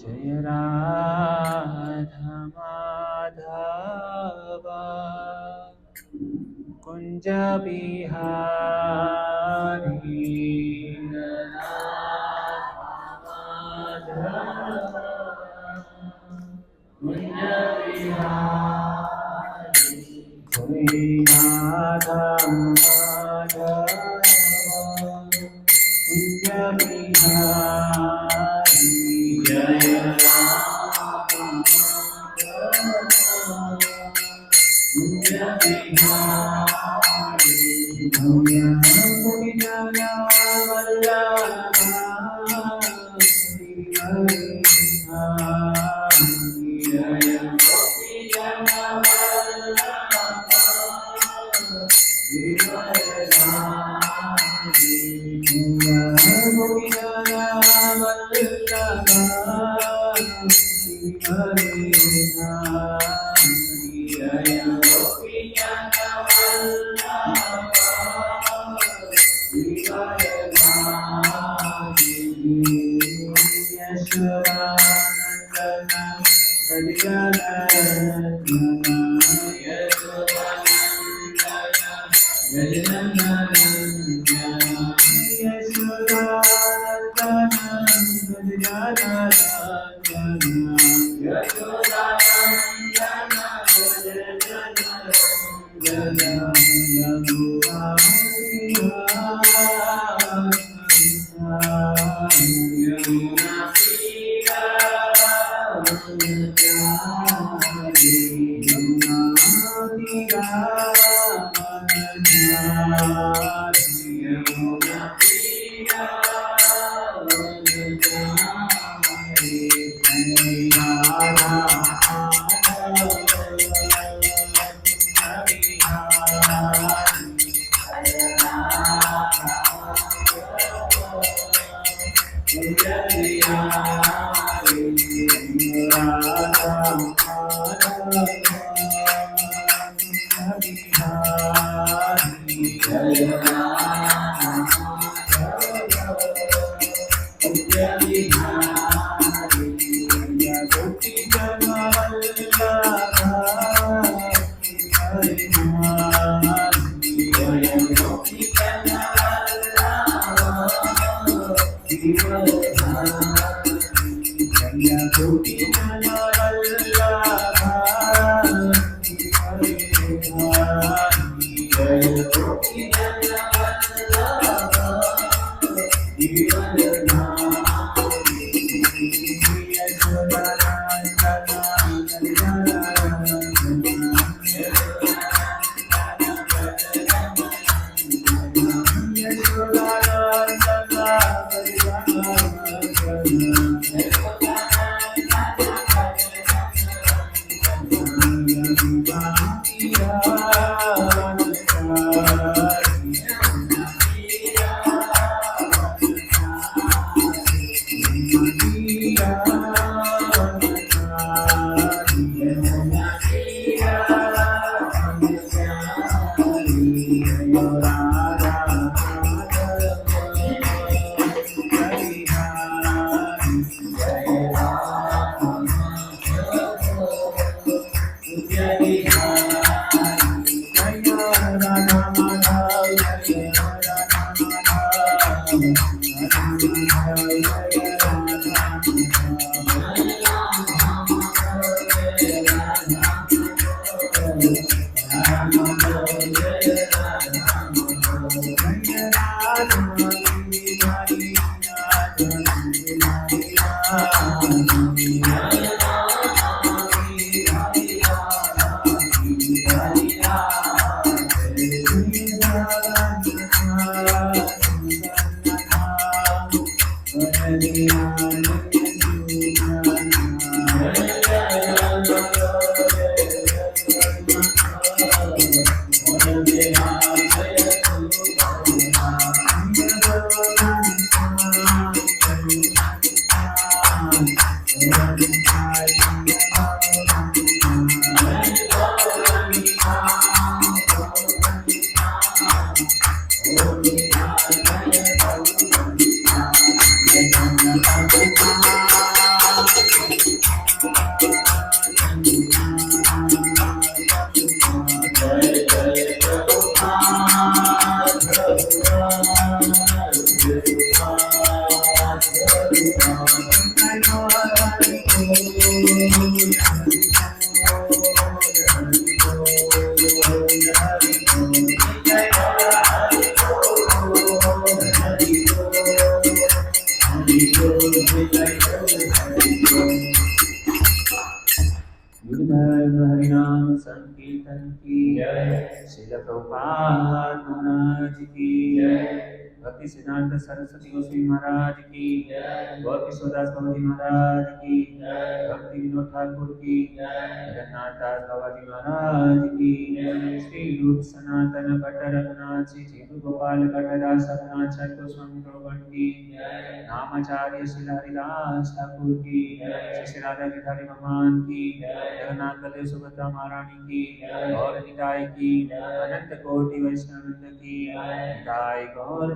जय राधा माधव कुंज बिहारी कुंज बिहारी जय राधा माधव कुंज बिहारी जय राधा कुंज बिहारी भव्य पुण्य हरिनाम संकीर्तन की जय। श्रील प्रभुपाद महाराज की जय। भक्ति सिद्धांत सरस्वती गोस्वामी महाराज की जय। गौर किशोरदास बाबा जी महाराज की जय। भक्ति विनोद ठाकुर की जय। जगन्नाथ दास बाबा जी महाराज की जय। श्री रूप सनातन भट्ट रघुनाथ श्री जीव गोपाल भट्टदास रघुनाथ छठ गोस्वामी प्रभु की जय। नामाचार्य श्री हरिदास ठाकुर की जय। श्री राधा गिधारी भगवान की जय। जगन्नाथ बलदेव सुभद्रा महारानी की जय। और निताय की अनंत कोटि वैष्णव की निताय गौर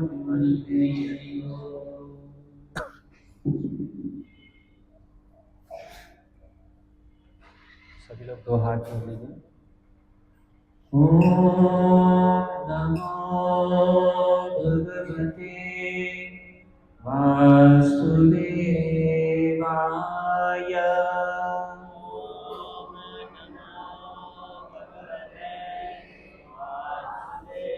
सभी लोग दो हाथ जोड़ लीजिए। ओम नमो भगवते वासुदेवाय। ओम नमो भगवते वासुदेवाय।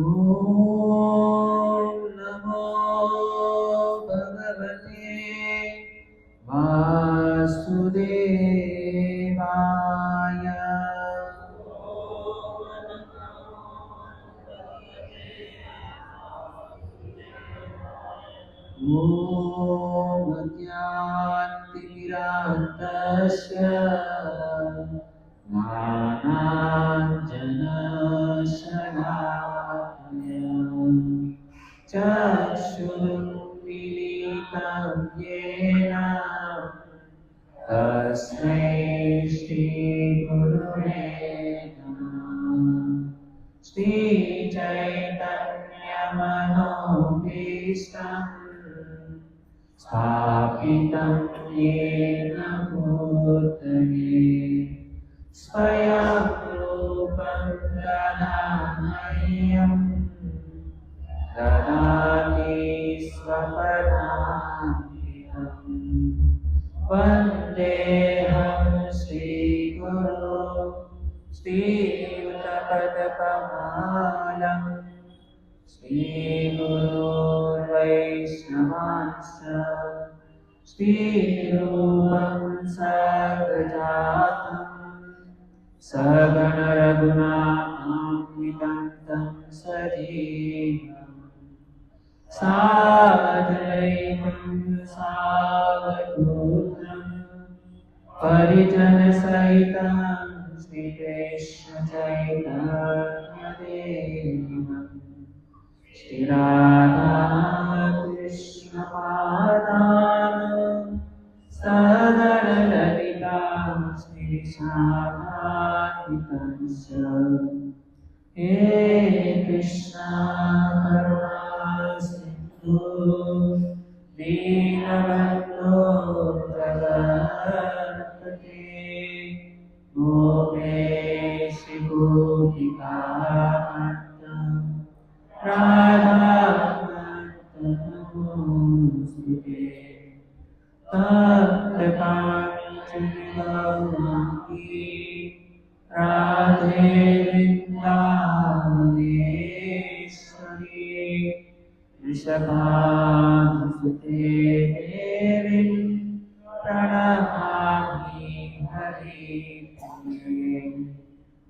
ओम नमो भगवते वासुदेवाय। ओम अज्ञानतिमिरान्धस्य ज्ञानाञ्जनशलाकया चक्षुरुन्मीलितं येन तस्मै श्रीगुरुवे नमः। श्रीचैतन्यमनोभीष्टं स्थापितं येन भूतले स्वयं रूपं ददामह्यं ददाति स्वपदान्तिकम्। वन्देऽहं श्रीगुरो श्रीयुतपदकमालं श्रीगुरोर्वैष्णवांश्च श्रीरूपं सर्वजातं सगणरघुनाथान्वितं तं सजीवम् साद्वैतं सावधूतं परिजनसहितं श्रीकृष्ण चैतन्यदेवम् श्रीराधाकृष्णपादान् सगणललिता श्रीशाखान्वितंश्च। हे कृष्णा करुणा सिन्धु दीनबन्धो जगत्पते गोपेश गोपिकान्त राधाकान्त नमोऽस्तुते। तप्तकाञ्चन गौराङ्गी राधे वृन्दावनेश्वरी वृषभानुसुते देवी प्रणमामि हरिप्रिये।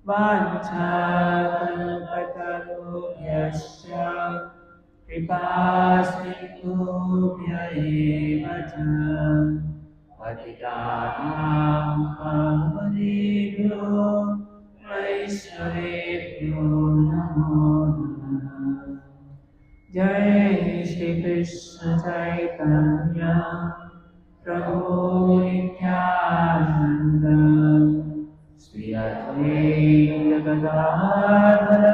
वाञ्छाकल्पतरुभ्यश्च कृपासिन्धुभ्य एव च पतितानां पावनेभ्यो वैष्णवेभ्यो नमो नमः। जय श्री कृष्ण चैतन्य प्रभु नित्यानंद श्री अद्वैत गदाधर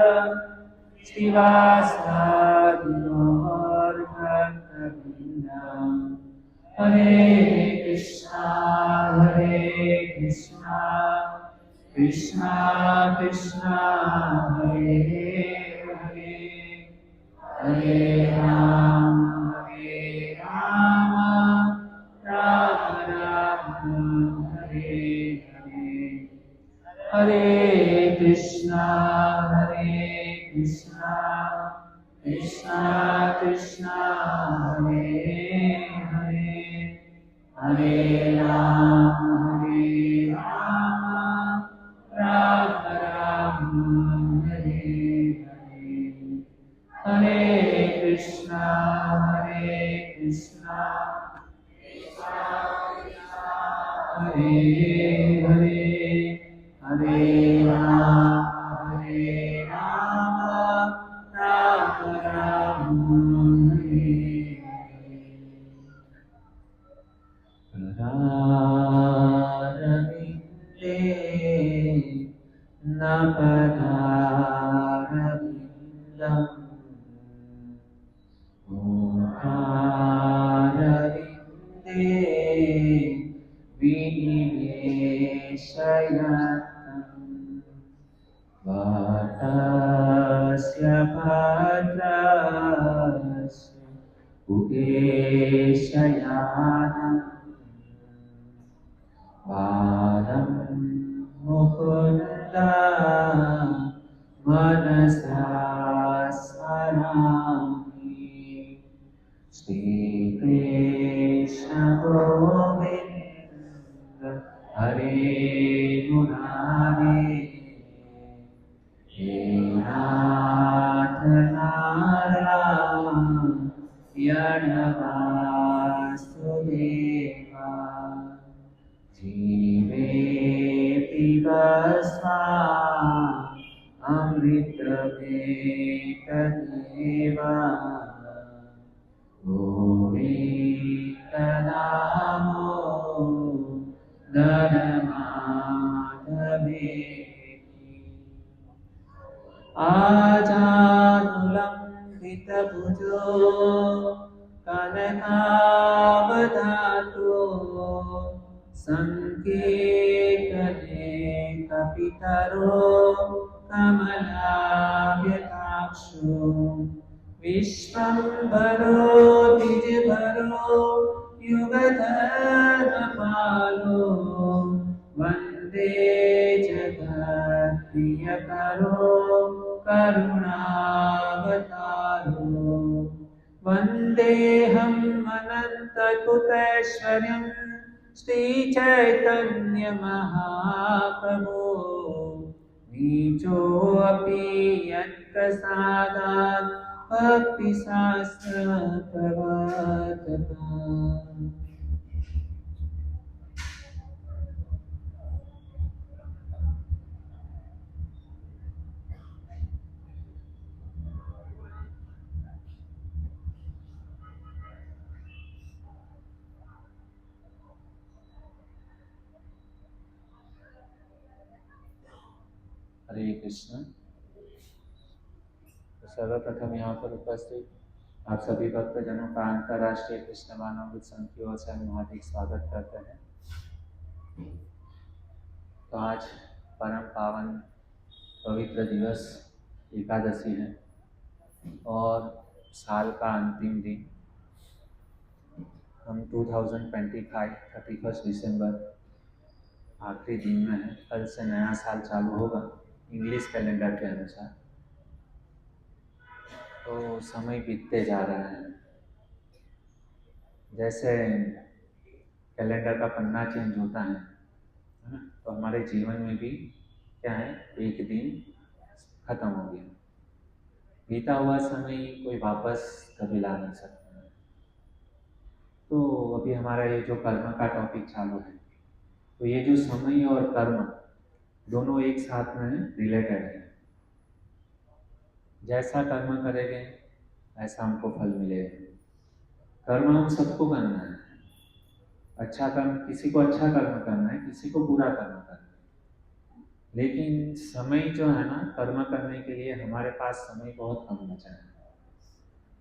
श्रीवासादि गौर भक्तवृंद हरे कृष्णा कृष्णा कृष्णा हरे हरे हरे राम राम राम हरे हरे हरे कृष्णा कृष्णा कृष्णा हरे हरे हरे राम राम राम हरे हरे हरे कृष्णा हरे हरे हरे राम राम राम हरे पदारविन्दे न पदारविन्दम् मुखारविन्दे विनिवेशयन्तम् वातस्य भद्रस्य उदेशयानम् वादं मुकुन्द मनसा स्मरामि श्रीकृष्ण गोविन्द हरे मुरारे हे नाथ नारायण वासुदेवा जीवेति अमृतमेतदेव गोविन्दनामो नरमाधवेति आजानुलम्बितभुजो कनकावदातो सङ्केतने कपितरो कमलायताक्षो विश्वम्भरो द्विजभरो युगधर्मपालो वन्दे जगत्प्रियकरो करुणावतारो वन्देऽहम् अनन्तकुतैश्वर्यम् श्रीचैतन्यमहाप्रभो नीचोऽपि यत्प्रसादात् भक्तिशास्त्रप्रवर्तका हरे कृष्ण। तो सर्वप्रथम यहाँ पर उपस्थित आप सभी भक्तजनों का अंतर्राष्ट्रीय कृष्ण भावनामृत संघ की ओर से हम हार्दिक स्वागत करते हैं। तो आज परम पावन पवित्र दिवस एकादशी है और साल का अंतिम दिन। हम 2025 31 दिसंबर आखिरी दिन में है। कल से नया साल चालू होगा इंग्लिश कैलेंडर के अनुसार। तो समय बीतते जा रहा है, जैसे कैलेंडर का पन्ना चेंज होता है ना, तो हमारे जीवन में भी क्या है, एक दिन खत्म हो गया। बीता हुआ समय कोई वापस कभी ला नहीं सकता है। तो अभी हमारा ये जो कर्म का टॉपिक चालू है, तो ये जो समय और कर्म दोनों एक साथ में रिलेटेड है। जैसा कर्म करेंगे ऐसा हमको फल मिलेगा। कर्म हम सबको करना है, अच्छा कर्म, किसी को अच्छा कर्म करना है, किसी को बुरा कर्म करना है, लेकिन समय जो है ना कर्म करने के लिए हमारे पास समय बहुत कम बचा है।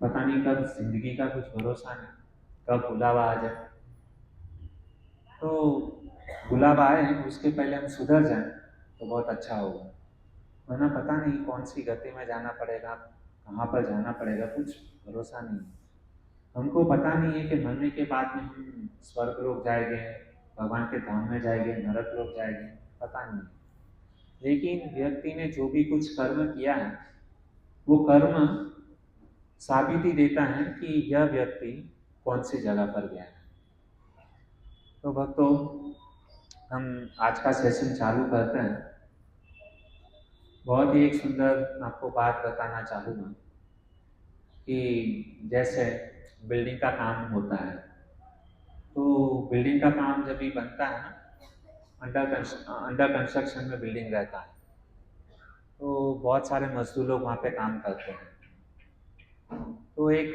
पता नहीं कब जिंदगी का कुछ भरोसा नहीं, कब बुलावा आ जाए। तो बुलावा आए उसके पहले हम सुधर जाएं तो बहुत अच्छा होगा, वरना पता नहीं कौन सी गति में जाना पड़ेगा, कहाँ पर जाना पड़ेगा, कुछ भरोसा नहीं है। हमको पता नहीं है कि मरने के बाद में हम स्वर्ग लोग जाएंगे, भगवान के धाम में जाएंगे, नरक लोग जाएंगे, पता नहीं। लेकिन व्यक्ति ने जो भी कुछ कर्म किया है वो कर्म साबिती देता है कि यह व्यक्ति कौन सी जगह पर गया है। तो भक्तों, हम आज का सेशन चालू करते हैं। बहुत ही एक सुंदर आपको बात बताना चाहूँगा कि जैसे बिल्डिंग का काम होता है, तो बिल्डिंग का काम जब भी बनता है ना, अंडर कंस्ट्रक्शन में बिल्डिंग रहता है, तो बहुत सारे मजदूर लोग वहाँ पे काम करते हैं। तो एक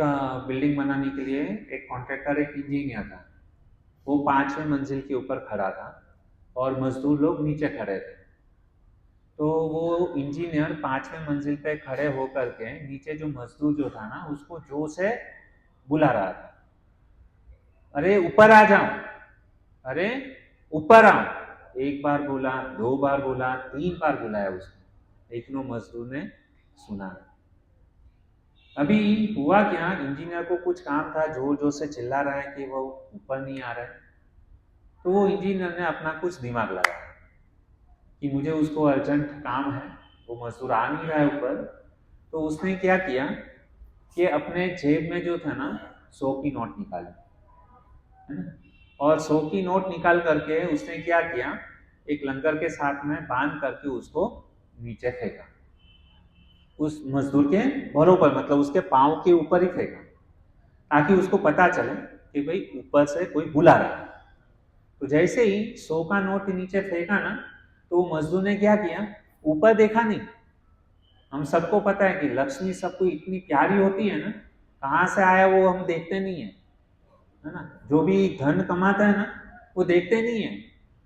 बिल्डिंग बनाने के लिए एक कॉन्ट्रैक्टर, एक इंजीनियर था, वो 5वें मंजिल के ऊपर खड़ा था और मजदूर लोग नीचे खड़े थे। तो वो इंजीनियर 5वें मंजिल पे खड़े होकर के नीचे जो मजदूर जो था ना उसको जोर से बुला रहा था, अरे ऊपर आ जाओ, अरे ऊपर आओ। एक बार बोला, 2 बार बोला, 3 बार बुलाया उसने, लेकिन वो मजदूर ने सुना। अभी हुआ क्या, इंजीनियर को कुछ काम था, जोर जोर से चिल्ला रहा है कि वो ऊपर नहीं आ रहा है। तो वो इंजीनियर ने अपना कुछ दिमाग लगाया कि मुझे उसको अर्जेंट काम है, वो मजदूर आ नहीं रहा है ऊपर। तो उसने क्या किया कि अपने जेब में जो था ना 100 की नोट निकाली, है ना, और 100 की नोट निकाल करके उसने क्या किया, एक लंगर के साथ में बांध करके उसको नीचे फेंका, उस मजदूर के बरोबर, मतलब उसके पांव के ऊपर ही फेंका, ताकि उसको पता चले कि भाई ऊपर से कोई बुला रहा है। तो जैसे ही 100 का नोट नीचे फेंका ना, तो मजदूर ने क्या किया, ऊपर देखा नहीं। हम सबको पता है कि लक्ष्मी सबको इतनी प्यारी होती है ना, कहाँ से आया वो हम देखते नहीं है ना। जो भी धन कमाता है ना वो देखते नहीं है,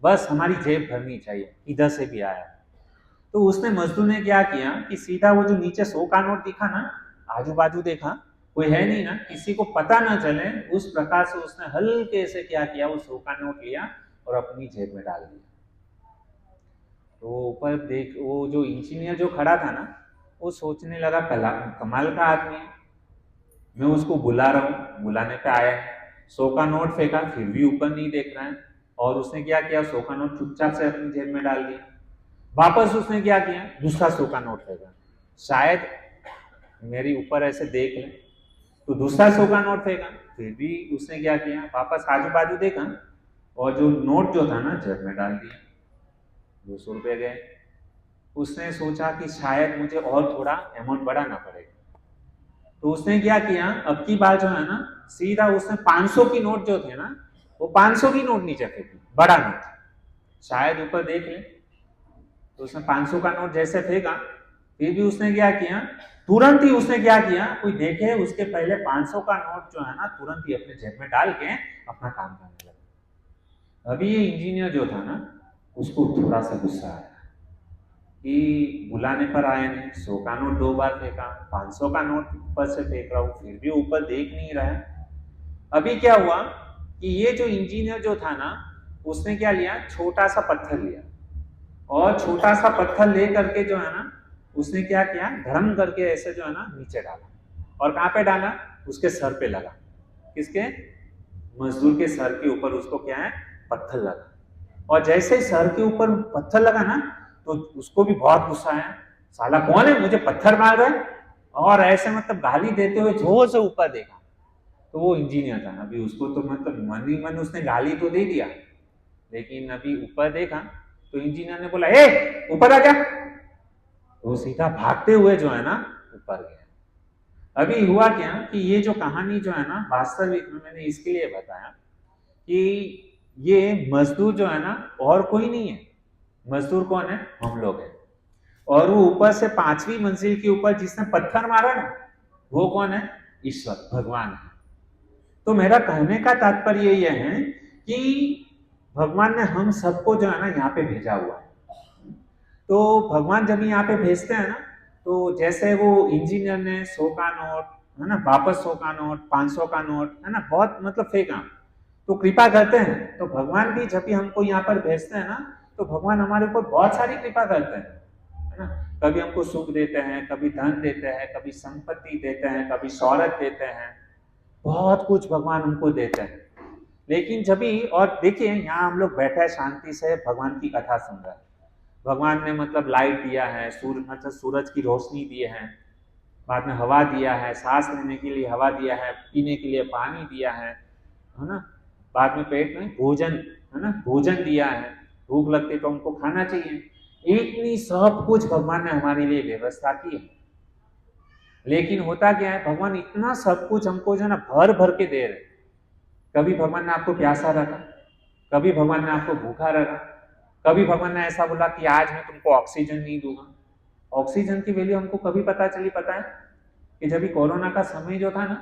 बस हमारी जेब भरनी चाहिए, इधर से भी आया। तो उसने, मजदूर ने क्या किया कि सीधा वो जो नीचे 100 का नोट दिखा ना, आजू बाजू देखा, कोई है नहीं ना, किसी को पता ना चले, उस प्रकार से उसने हल्के से क्या किया, वो 100 का नोट लिया और अपनी जेब में डाल दिया। तो ऊपर देख, वो जो इंजीनियर जो खड़ा था ना, वो सोचने लगा कमाल का आदमी है, मैं उसको बुला रहा हूँ, बुलाने पे आया है, 100 का नोट फेंका, फिर भी ऊपर नहीं देख रहा है। और उसने क्या किया, 100 का नोट चुपचाप से अपनी जेब में डाल दिया। वापस उसने क्या किया, दूसरा 100 का नोट फेंका, शायद मेरी ऊपर ऐसे देख ले, तो दूसरा 100 का नोट फेंका, फिर भी उसने क्या किया, वापस आजू बाजू देखा और जो नोट जो था ना जेब में डाल दिया। 200 रुपये गए। उसने सोचा कि शायद मुझे और थोड़ा अमाउंट बढ़ाना पड़ेगा, तो उसने क्या किया, अब की बार जो है ना, सीधा उसने 500 की नोट जो थे ना, वो 500 की नोट नीचे फेंकी, बड़ा नोट, शायद ऊपर देख ले। तो उसने 500 का नोट जैसे फेंका, फिर भी उसने क्या किया, तुरंत ही उसने क्या किया, कोई देखे उसके पहले 500 का नोट जो है ना तुरंत ही अपने जेब में डाल के अपना काम करने लगा। अभी ये इंजीनियर जो था ना, उसको थोड़ा सा गुस्सा आया कि बुलाने पर आया नहीं, 100 का नोट 2 बार फेंका, 500 का नोट ऊपर से फेंक रहा हूँ, फिर भी ऊपर देख नहीं रहा है। अभी क्या हुआ कि ये जो इंजीनियर जो था ना, उसने क्या लिया, छोटा सा पत्थर लिया, और छोटा सा पत्थर ले करके जो है ना, उसने क्या किया, धर्म करके ऐसे जो है ना नीचे डाला, और कहाँ पे डाला, उसके सर पे लगा। किसके, मजदूर के सर के ऊपर उसको क्या है, पत्थर लगा। और जैसे ही सर के ऊपर पत्थर लगा ना, तो उसको भी बहुत गुस्सा आया, साला कौन है मुझे पत्थर मार रहा है, और ऐसे मतलब गाली देते हुए जोर से ऊपर देखा। तो वो इंजीनियर था, अभी उसको तो मतलब मन ही मन उसने गाली तो दे दिया, लेकिन अभी ऊपर देखा तो इंजीनियर ने बोला, ए ऊपर आ जा। तो सीधा भागते हुए जो है ना ऊपर गया। अभी हुआ क्या कि ये जो कहानी जो है ना, वास्तविक में मैंने इसके लिए बताया कि ये मजदूर जो है ना और कोई नहीं है, मजदूर कौन है, हम लोग हैं। और वो ऊपर से 5वीं मंजिल के ऊपर जिसने पत्थर मारा ना, वो कौन है, ईश्वर भगवान है। तो मेरा कहने का तात्पर्य यह है कि भगवान ने हम सबको जो है ना यहाँ पे भेजा हुआ है। तो भगवान जब यहाँ पे भेजते हैं ना, तो जैसे वो इंजीनियर ने 100 का नोट है ना, वापस 100 का नोट, 500 का नोट है ना, बहुत मतलब फेंका, तो कृपा करते हैं। तो भगवान भी जब भी हमको यहाँ पर भेजते हैं ना, तो भगवान हमारे ऊपर बहुत सारी कृपा करते हैं, है ना। कभी हमको सुख देते हैं, कभी धन देते हैं, कभी संपत्ति देते हैं, कभी शौहरत देते हैं, बहुत कुछ भगवान हमको देते हैं। लेकिन जब भी, और देखिए यहाँ हम लोग बैठे हैं शांति से भगवान की कथा सुन रहे हैं। भगवान ने मतलब लाइट दिया है, मतलब सूरज की रोशनी दी है, बाद में हवा दिया है, सांस लेने के लिए हवा दिया है, पीने के लिए पानी दिया है ना, बाद में पेट में भोजन, है ना, भोजन दिया है, भूख लगती तो हमको खाना चाहिए। इतनी सब कुछ भगवान ने हमारे लिए व्यवस्था की है। लेकिन होता क्या है, भगवान इतना सब कुछ हमको जो है ना भर भर के दे रहे। कभी भगवान ने आपको प्यासा रखा, कभी भगवान ने आपको भूखा रखा, कभी भगवान ने ऐसा बोला कि आज मैं तुमको ऑक्सीजन नहीं दूंगा। ऑक्सीजन की वैल्यू हमको कभी पता चली, पता है कि जब कोरोना का समय जो था ना,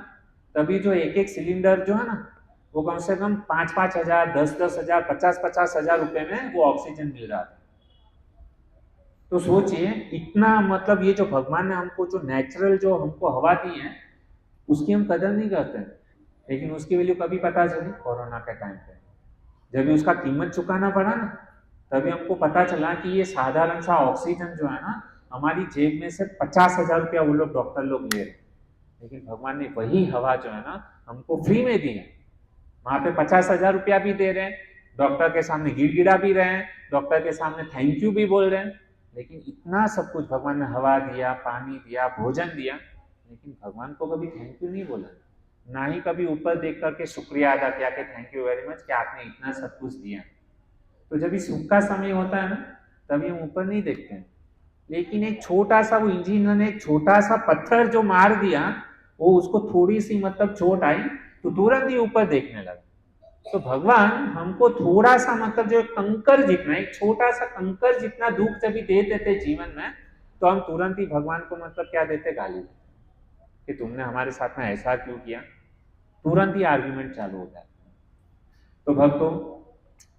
तभी जो एक एक सिलेंडर जो है ना, वो कम से कम 5-5 हजार, 10-10 हजार, 50-50 हजार रुपए में वो ऑक्सीजन मिल रहा था। तो सोचिए इतना, मतलब ये जो भगवान ने हमको जो नेचुरल जो हमको हवा दी है, उसकी हम कदर नहीं करते हैं। लेकिन उसकी वैल्यू कभी पता चली, कोरोना के टाइम पे जब भी उसका कीमत चुकाना पड़ा ना, तभी हमको पता चला कि ये साधारण सा ऑक्सीजन जो है ना, हमारी जेब में से 50,000 रुपया वो लोग डॉक्टर लोग ले रहे, लेकिन भगवान ने वही हवा जो है ना हमको फ्री में दी है। वहां पे 50,000 रुपया भी दे रहे हैं, डॉक्टर के सामने गिड़गिड़ा भी रहे हैं, डॉक्टर के सामने थैंक यू भी बोल रहे हैं। लेकिन इतना सब कुछ भगवान ने हवा दिया, पानी दिया, भोजन दिया, लेकिन भगवान को कभी थैंक यू नहीं बोला, ना ही कभी ऊपर देख करके शुक्रिया अदा किया कि थैंक यू वेरी मच कि आपने इतना सब कुछ दिया। तो जब भी सुख का समय होता है ना, तभी हम ऊपर नहीं देखते हैं। लेकिन एक छोटा सा, वो इंजीनियर ने एक छोटा सा पत्थर जो मार दिया, वो उसको थोड़ी सी मतलब चोट आई तो तुरंत ही ऊपर देखने लगा। तो भगवान हमको थोड़ा सा, मतलब जो कंकर जितना, एक छोटा सा कंकर जितना दुख जब भी दे देते जीवन में, तो हम तुरंत ही भगवान को मतलब क्या देते, गाली देते कि तुमने हमारे साथ में ऐसा क्यों किया। तुरंत ही आर्ग्यूमेंट चालू होता है। तो भक्तों,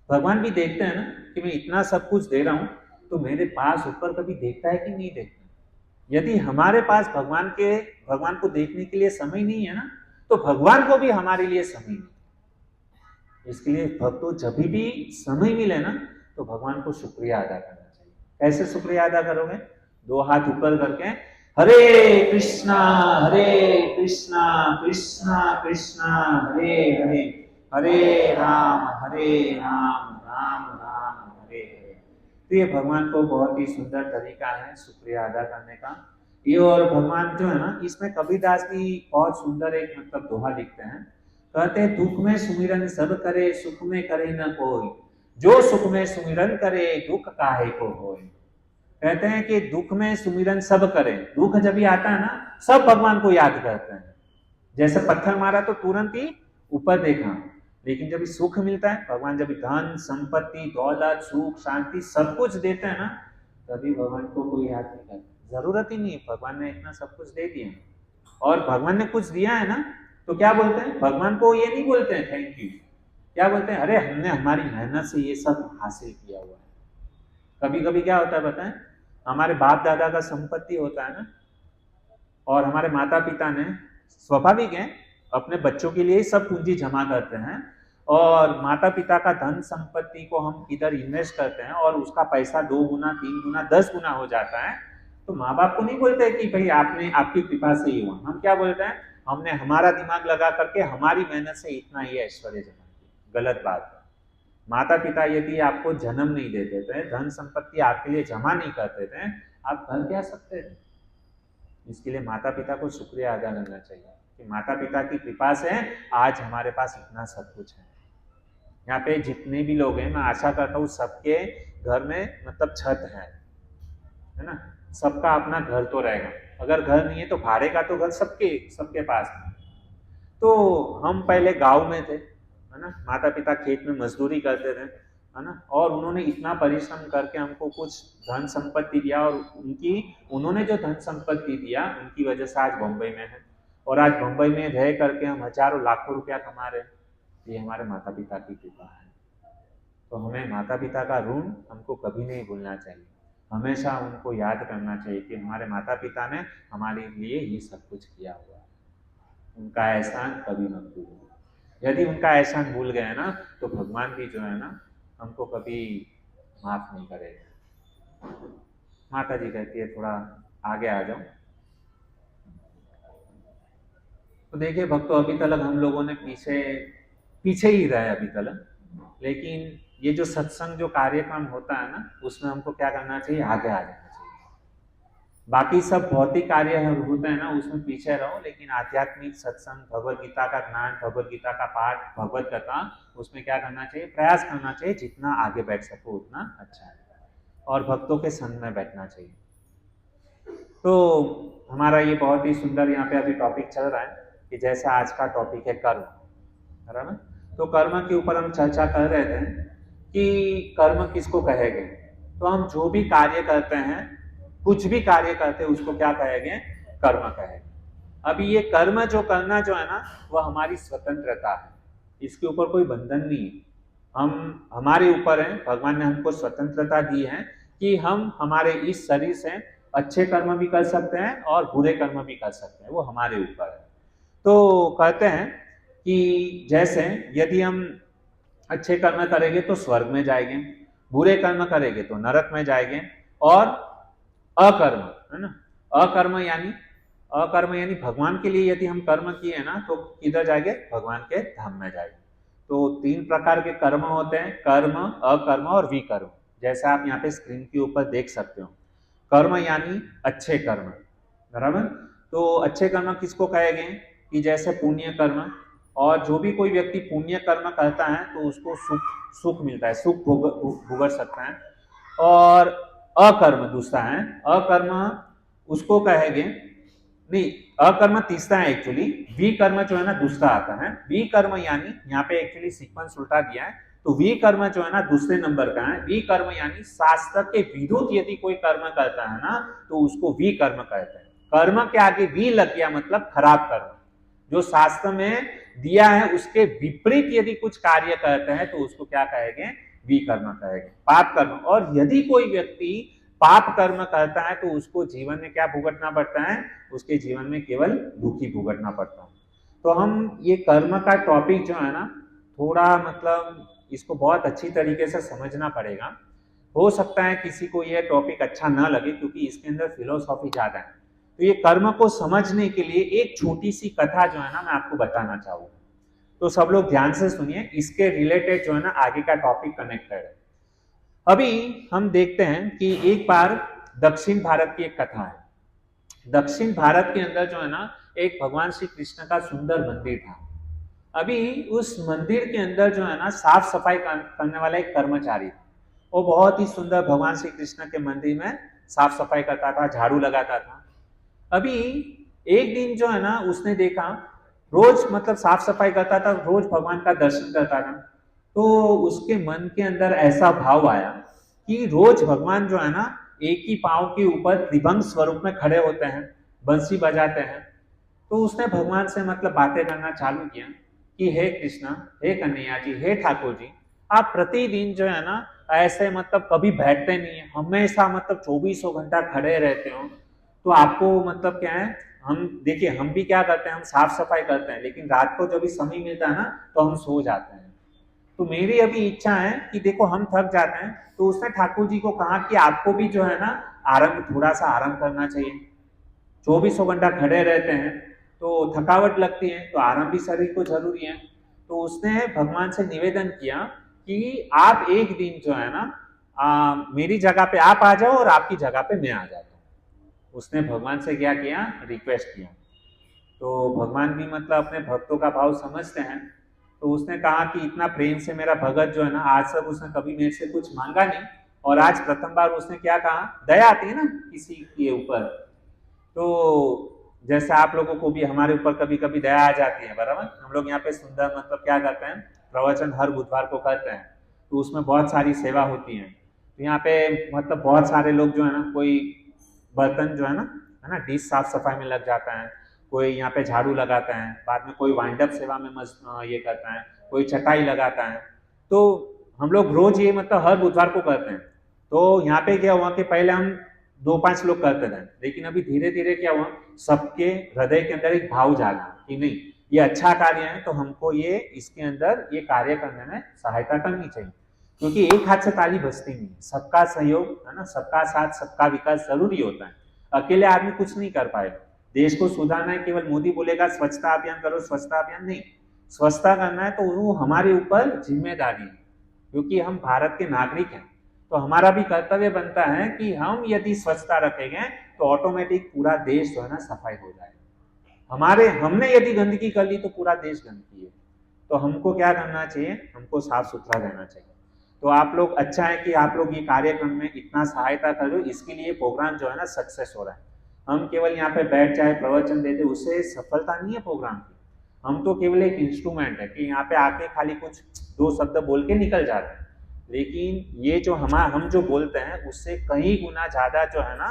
भगवान भी देखते हैं ना कि मैं इतना सब कुछ दे रहा हूं, तो मेरे पास ऊपर कभी देखता है कि नहीं देखता। यदि हमारे पास भगवान को देखने के लिए समय नहीं है ना, तो भगवान को भी हमारे लिए समय नहीं। इसके लिए भक्तों जब भी समय मिले ना, तो भगवान को शुक्रिया अदा करना चाहिए। कैसे शुक्रिया अदा करोगे? 2 हाथ ऊपर करके हरे कृष्णा कृष्णा कृष्णा हरे हरे, हरे राम राम राम हरे हरे। तो ये भगवान को बहुत ही सुंदर तरीका है शुक्रिया अदा करने का ये। और भगवान जो है ना, इसमें कबीरदास की बहुत सुंदर एक मतलब दोहा लिखते हैं, कहते दुख में सुमिरन सब करे, सुख में करे न कोई, जो सुख में सुमिरन करे, दुख काहे को होए। कहते हैं कि दुख में सुमिरन सब करे, दुख जब भी आता है ना, सब भगवान को याद करते हैं। जैसे पत्थर मारा तो तुरंत ही ऊपर देखा, लेकिन जब सुख मिलता है, भगवान जब धन संपत्ति दौलत सुख शांति सब कुछ देते हैं ना, तभी भगवान को कोई याद नहीं करता। जरूरत ही नहीं, भगवान ने इतना सब कुछ दे दिया। और भगवान ने कुछ दिया है ना, तो क्या बोलते हैं, भगवान को ये नहीं बोलते हैं थैंक यू, क्या बोलते हैं, अरे हमने हमारी मेहनत से ये सब हासिल किया हुआ है। कभी कभी क्या होता है बताएं, हमारे बाप दादा का संपत्ति होता है ना, और हमारे माता पिता ने, स्वाभाविक है, अपने बच्चों के लिए सब पूंजी जमा करते हैं, और माता पिता का धन संपत्ति को हम इधर इन्वेस्ट करते हैं और उसका पैसा 2 गुना 3 गुना 10 गुना हो जाता है। तो माँ बाप को नहीं बोलते कि भाई आपने, आपकी कृपा से ही हुआ। हम क्या बोलते हैं, हमने हमारा दिमाग लगा करके हमारी मेहनत से इतना ही ऐश्वर्य जमा किया। गलत बात है। माता पिता यदि आपको जन्म नहीं देते थे, धन संपत्ति आपके लिए जमा नहीं करते थे, आप घर क्या सकते थे। इसके लिए माता पिता को शुक्रिया अदा करना चाहिए कि माता पिता की कृपा से आज हमारे पास इतना सब कुछ है। यहाँ पे जितने भी लोग हैं, मैं आशा करता हूँ सबके घर में मतलब छत है ना, सबका अपना घर तो रहेगा। अगर घर नहीं है तो भाड़े का तो घर सबके पास है। तो हम पहले गांव में थे, है ना, माता पिता खेत में मजदूरी करते थे, है ना, और उन्होंने इतना परिश्रम करके हमको कुछ धन संपत्ति दिया, और उन्होंने जो धन संपत्ति दिया उनकी वजह से आज बॉम्बे में है, और आज मुंबई में रह करके हम हजारों लाखों रुपया कमा रहे हैं, ये हमारे माता पिता की कृपा है। तो हमें माता पिता का ऋण हमको कभी नहीं भूलना चाहिए, हमेशा उनको याद करना चाहिए कि हमारे माता पिता ने हमारे लिए ये सब कुछ किया हुआ है, उनका एहसान कभी मत भूलो। यदि उनका एहसान भूल गए ना तो भगवान भी जो है ना हमको कभी माफ नहीं करेगा। माता जी कहती है थोड़ा आगे आ जाओ। तो देखिए भक्तों, अभी तक हम लोगों ने पीछे ही रहे अभी तक, लेकिन ये जो सत्संग जो कार्यक्रम होता है ना उसमें हमको क्या करना चाहिए, आगे आ जाना चाहिए। बाकी सब भौतिक कार्य होते हैं ना उसमें पीछे रहो, लेकिन आध्यात्मिक सत्संग, भगवत गीता का ज्ञान, भगवत गीता का पाठ, भगवत कथा, उसमें क्या करना चाहिए, प्रयास करना चाहिए जितना आगे बैठ सको उतना अच्छा है, और भक्तों के संग में बैठना चाहिए। तो हमारा ये बहुत ही सुंदर यहाँ पे अभी टॉपिक चल रहा है कि जैसा आज का टॉपिक है कर्म, बराबर। तो कर्म के ऊपर हम चर्चा कर रहे थे कि कर्म किसको कहेंगे। तो हम जो भी कार्य करते हैं, कुछ भी कार्य करते हैं, उसको क्या कहेंगे, कर्म कहेंगे। अभी ये कर्म जो करना जो है ना वह हमारी स्वतंत्रता है, इसके ऊपर कोई बंधन नहीं है। हम हमारे ऊपर है, भगवान ने हमको स्वतंत्रता दी है कि हम हमारे इस शरीर से अच्छे कर्म भी कर सकते हैं और बुरे कर्म भी कर सकते हैं, वो हमारे ऊपर है। तो कहते हैं कि जैसे यदि हम अच्छे कर्म करेंगे तो स्वर्ग में जाएंगे, बुरे कर्म करेंगे तो नरक में जाएंगे, और अकर्म है ना, अकर्म यानी भगवान के लिए यदि हम कर्म किए ना तो किधर जाएंगे, भगवान के धाम में जाएंगे। तो 3 प्रकार के कर्म होते हैं, कर्म, अकर्म और विकर्म, जैसा आप यहाँ पे स्क्रीन के ऊपर देख सकते हो। कर्म यानी अच्छे कर्म, बराबर। तो अच्छे कर्म किसको कहेंगे कि जैसे पुण्य कर्म, और जो भी कोई व्यक्ति पुण्य कर्म करता है तो उसको सुख मिलता है, सुख भुगत सकता है। और अकर्म दूसरा है, अकर्म उसको कहेंगे, नहीं अकर्म तीसरा है एक्चुअली, विकर्म जो है ना दूसरा आता है। विकर्म यानी यहाँ पे एक्चुअली सीक्वेंस उल्टा दिया है, तो विकर्म जो है ना दूसरे नंबर का है। विकर्म यानी शास्त्र के विरुद्ध यदि कोई कर्म करता है ना तो उसको विकर्म कहते हैं। कर्म के आगे वी लग गया मतलब खराब कर्म, जो शास्त्र में दिया है उसके विपरीत यदि कुछ कार्य करते हैं तो उसको क्या कहेंगे, विकर्म कहेंगे, पाप कर्म। और यदि कोई व्यक्ति पाप कर्म करता है तो उसको जीवन में क्या भुगतना पड़ता है, उसके जीवन में केवल दुख ही भुगतना पड़ता है। तो हम ये कर्म का टॉपिक जो है ना थोड़ा मतलब इसको बहुत अच्छी तरीके से समझना पड़ेगा। हो सकता है किसी को ये टॉपिक अच्छा ना लगे क्योंकि इसके अंदर फिलोसॉफी ज्यादा है। तो ये कर्म को समझने के लिए एक छोटी सी कथा जो है ना मैं आपको बताना चाहूंगा, तो सब लोग ध्यान से सुनिए, इसके रिलेटेड जो है ना आगे का टॉपिक कनेक्टेड है। अभी हम देखते हैं कि एक बार दक्षिण भारत की एक कथा है। दक्षिण भारत के अंदर जो है ना एक भगवान श्री कृष्ण का सुंदर मंदिर था। अभी उस मंदिर के अंदर जो है ना साफ सफाई करने वाला एक कर्मचारी था। वो बहुत ही सुंदर भगवान श्री कृष्ण के मंदिर में साफ सफाई करता था, झाड़ू लगाता था। अभी एक दिन जो है ना उसने देखा, रोज मतलब साफ सफाई करता था, रोज भगवान का दर्शन करता था, तो उसके मन के अंदर ऐसा भाव आया कि रोज भगवान जो है ना एक ही पांव के ऊपर त्रिभंग स्वरूप में खड़े होते हैं, बंसी बजाते हैं। तो उसने भगवान से मतलब बातें करना चालू किया कि हे कृष्णा, हे कन्हैया जी, हे ठाकुर जी, आप प्रतिदिन जो है ना ऐसे मतलब कभी बैठते नहीं है, हमेशा मतलब 24 घंटा खड़े रहते हो, तो आपको मतलब क्या है, हम देखिए हम भी क्या करते हैं, हम साफ सफाई करते हैं, लेकिन रात को जब भी समय मिलता है ना तो हम सो जाते हैं। तो मेरी अभी इच्छा है कि देखो हम थक जाते हैं, तो उसने ठाकुर जी को कहा कि आपको भी जो है ना आराम, थोड़ा सा आराम करना चाहिए। 24 घंटा खड़े रहते हैं तो थकावट लगती है, तो आराम भी शरीर को जरूरी है। तो उसने भगवान से निवेदन किया कि आप एक दिन जो है ना मेरी जगह पे आप आ जाओ और आपकी जगह पे मैं आ जाता हूँ। उसने भगवान से क्या किया, रिक्वेस्ट किया। तो भगवान भी मतलब अपने भक्तों का भाव समझते हैं, तो उसने कहा कि इतना प्रेम से मेरा भगत जो है ना, आज तक उसने कभी मेरे से कुछ मांगा नहीं, और आज प्रथम बार उसने क्या कहा, दया आती है ना किसी के ऊपर, तो जैसे आप लोगों को भी हमारे ऊपर कभी कभी दया आ जाती है, बराबर। हम लोग यहाँ पे सुंदर मतलब क्या करते हैं, प्रवचन हर बुधवार को करते हैं, तो उसमें बहुत सारी सेवा होती है। तो यहाँ पे मतलब बहुत सारे लोग जो है ना, कोई बर्तन जो है ना डिश साफ सफाई में लग जाता है, कोई यहाँ पे झाड़ू लगाता है, बाद में कोई वाइंड अप सेवा में ये करता है, कोई चटाई लगाता है। तो हम लोग रोज ये मतलब हर बुधवार को करते हैं। तो यहाँ पे क्या हुआ कि पहले हम 2-5 लोग करते थे, लेकिन अभी धीरे धीरे क्या हुआ, सबके हृदय के अंदर एक भाव जागा कि नहीं ये अच्छा कार्य है, तो हमको ये इसके अंदर ये कार्य करने में सहायता करनी चाहिए। क्योंकि एक हाथ से ताली बजती नहीं है, सबका सहयोग है ना, सबका साथ सबका विकास जरूरी होता है। अकेले आदमी कुछ नहीं कर पाएगा। देश को सुधारना है, केवल मोदी बोलेगा स्वच्छता अभियान करो, स्वच्छता अभियान नहीं, स्वच्छता करना है तो वो हमारे ऊपर जिम्मेदारी है, क्योंकि हम भारत के नागरिक हैं। तो हमारा भी कर्तव्य बनता है कि हम यदि स्वच्छता रखेंगे तो ऑटोमेटिक पूरा देश जो है ना सफाई हो जाएगा। हमने यदि गंदगी कर ली तो पूरा देश गंदगी है। तो हमको क्या करना चाहिए, हमको साफ सुथरा रहना चाहिए। तो आप लोग अच्छा है कि आप लोग ये कार्यक्रम में इतना सहायता कर रहे हो, इसके लिए प्रोग्राम जो है ना सक्सेस हो रहा है। हम केवल यहाँ पे बैठ जाए प्रवचन देते, उससे सफलता नहीं है प्रोग्राम की। हम तो केवल एक इंस्ट्रूमेंट है कि यहाँ पे आके खाली कुछ 2 शब्द बोल के निकल जाते हैं, लेकिन ये जो हम जो बोलते हैं उससे कहीं गुना ज्यादा जो है ना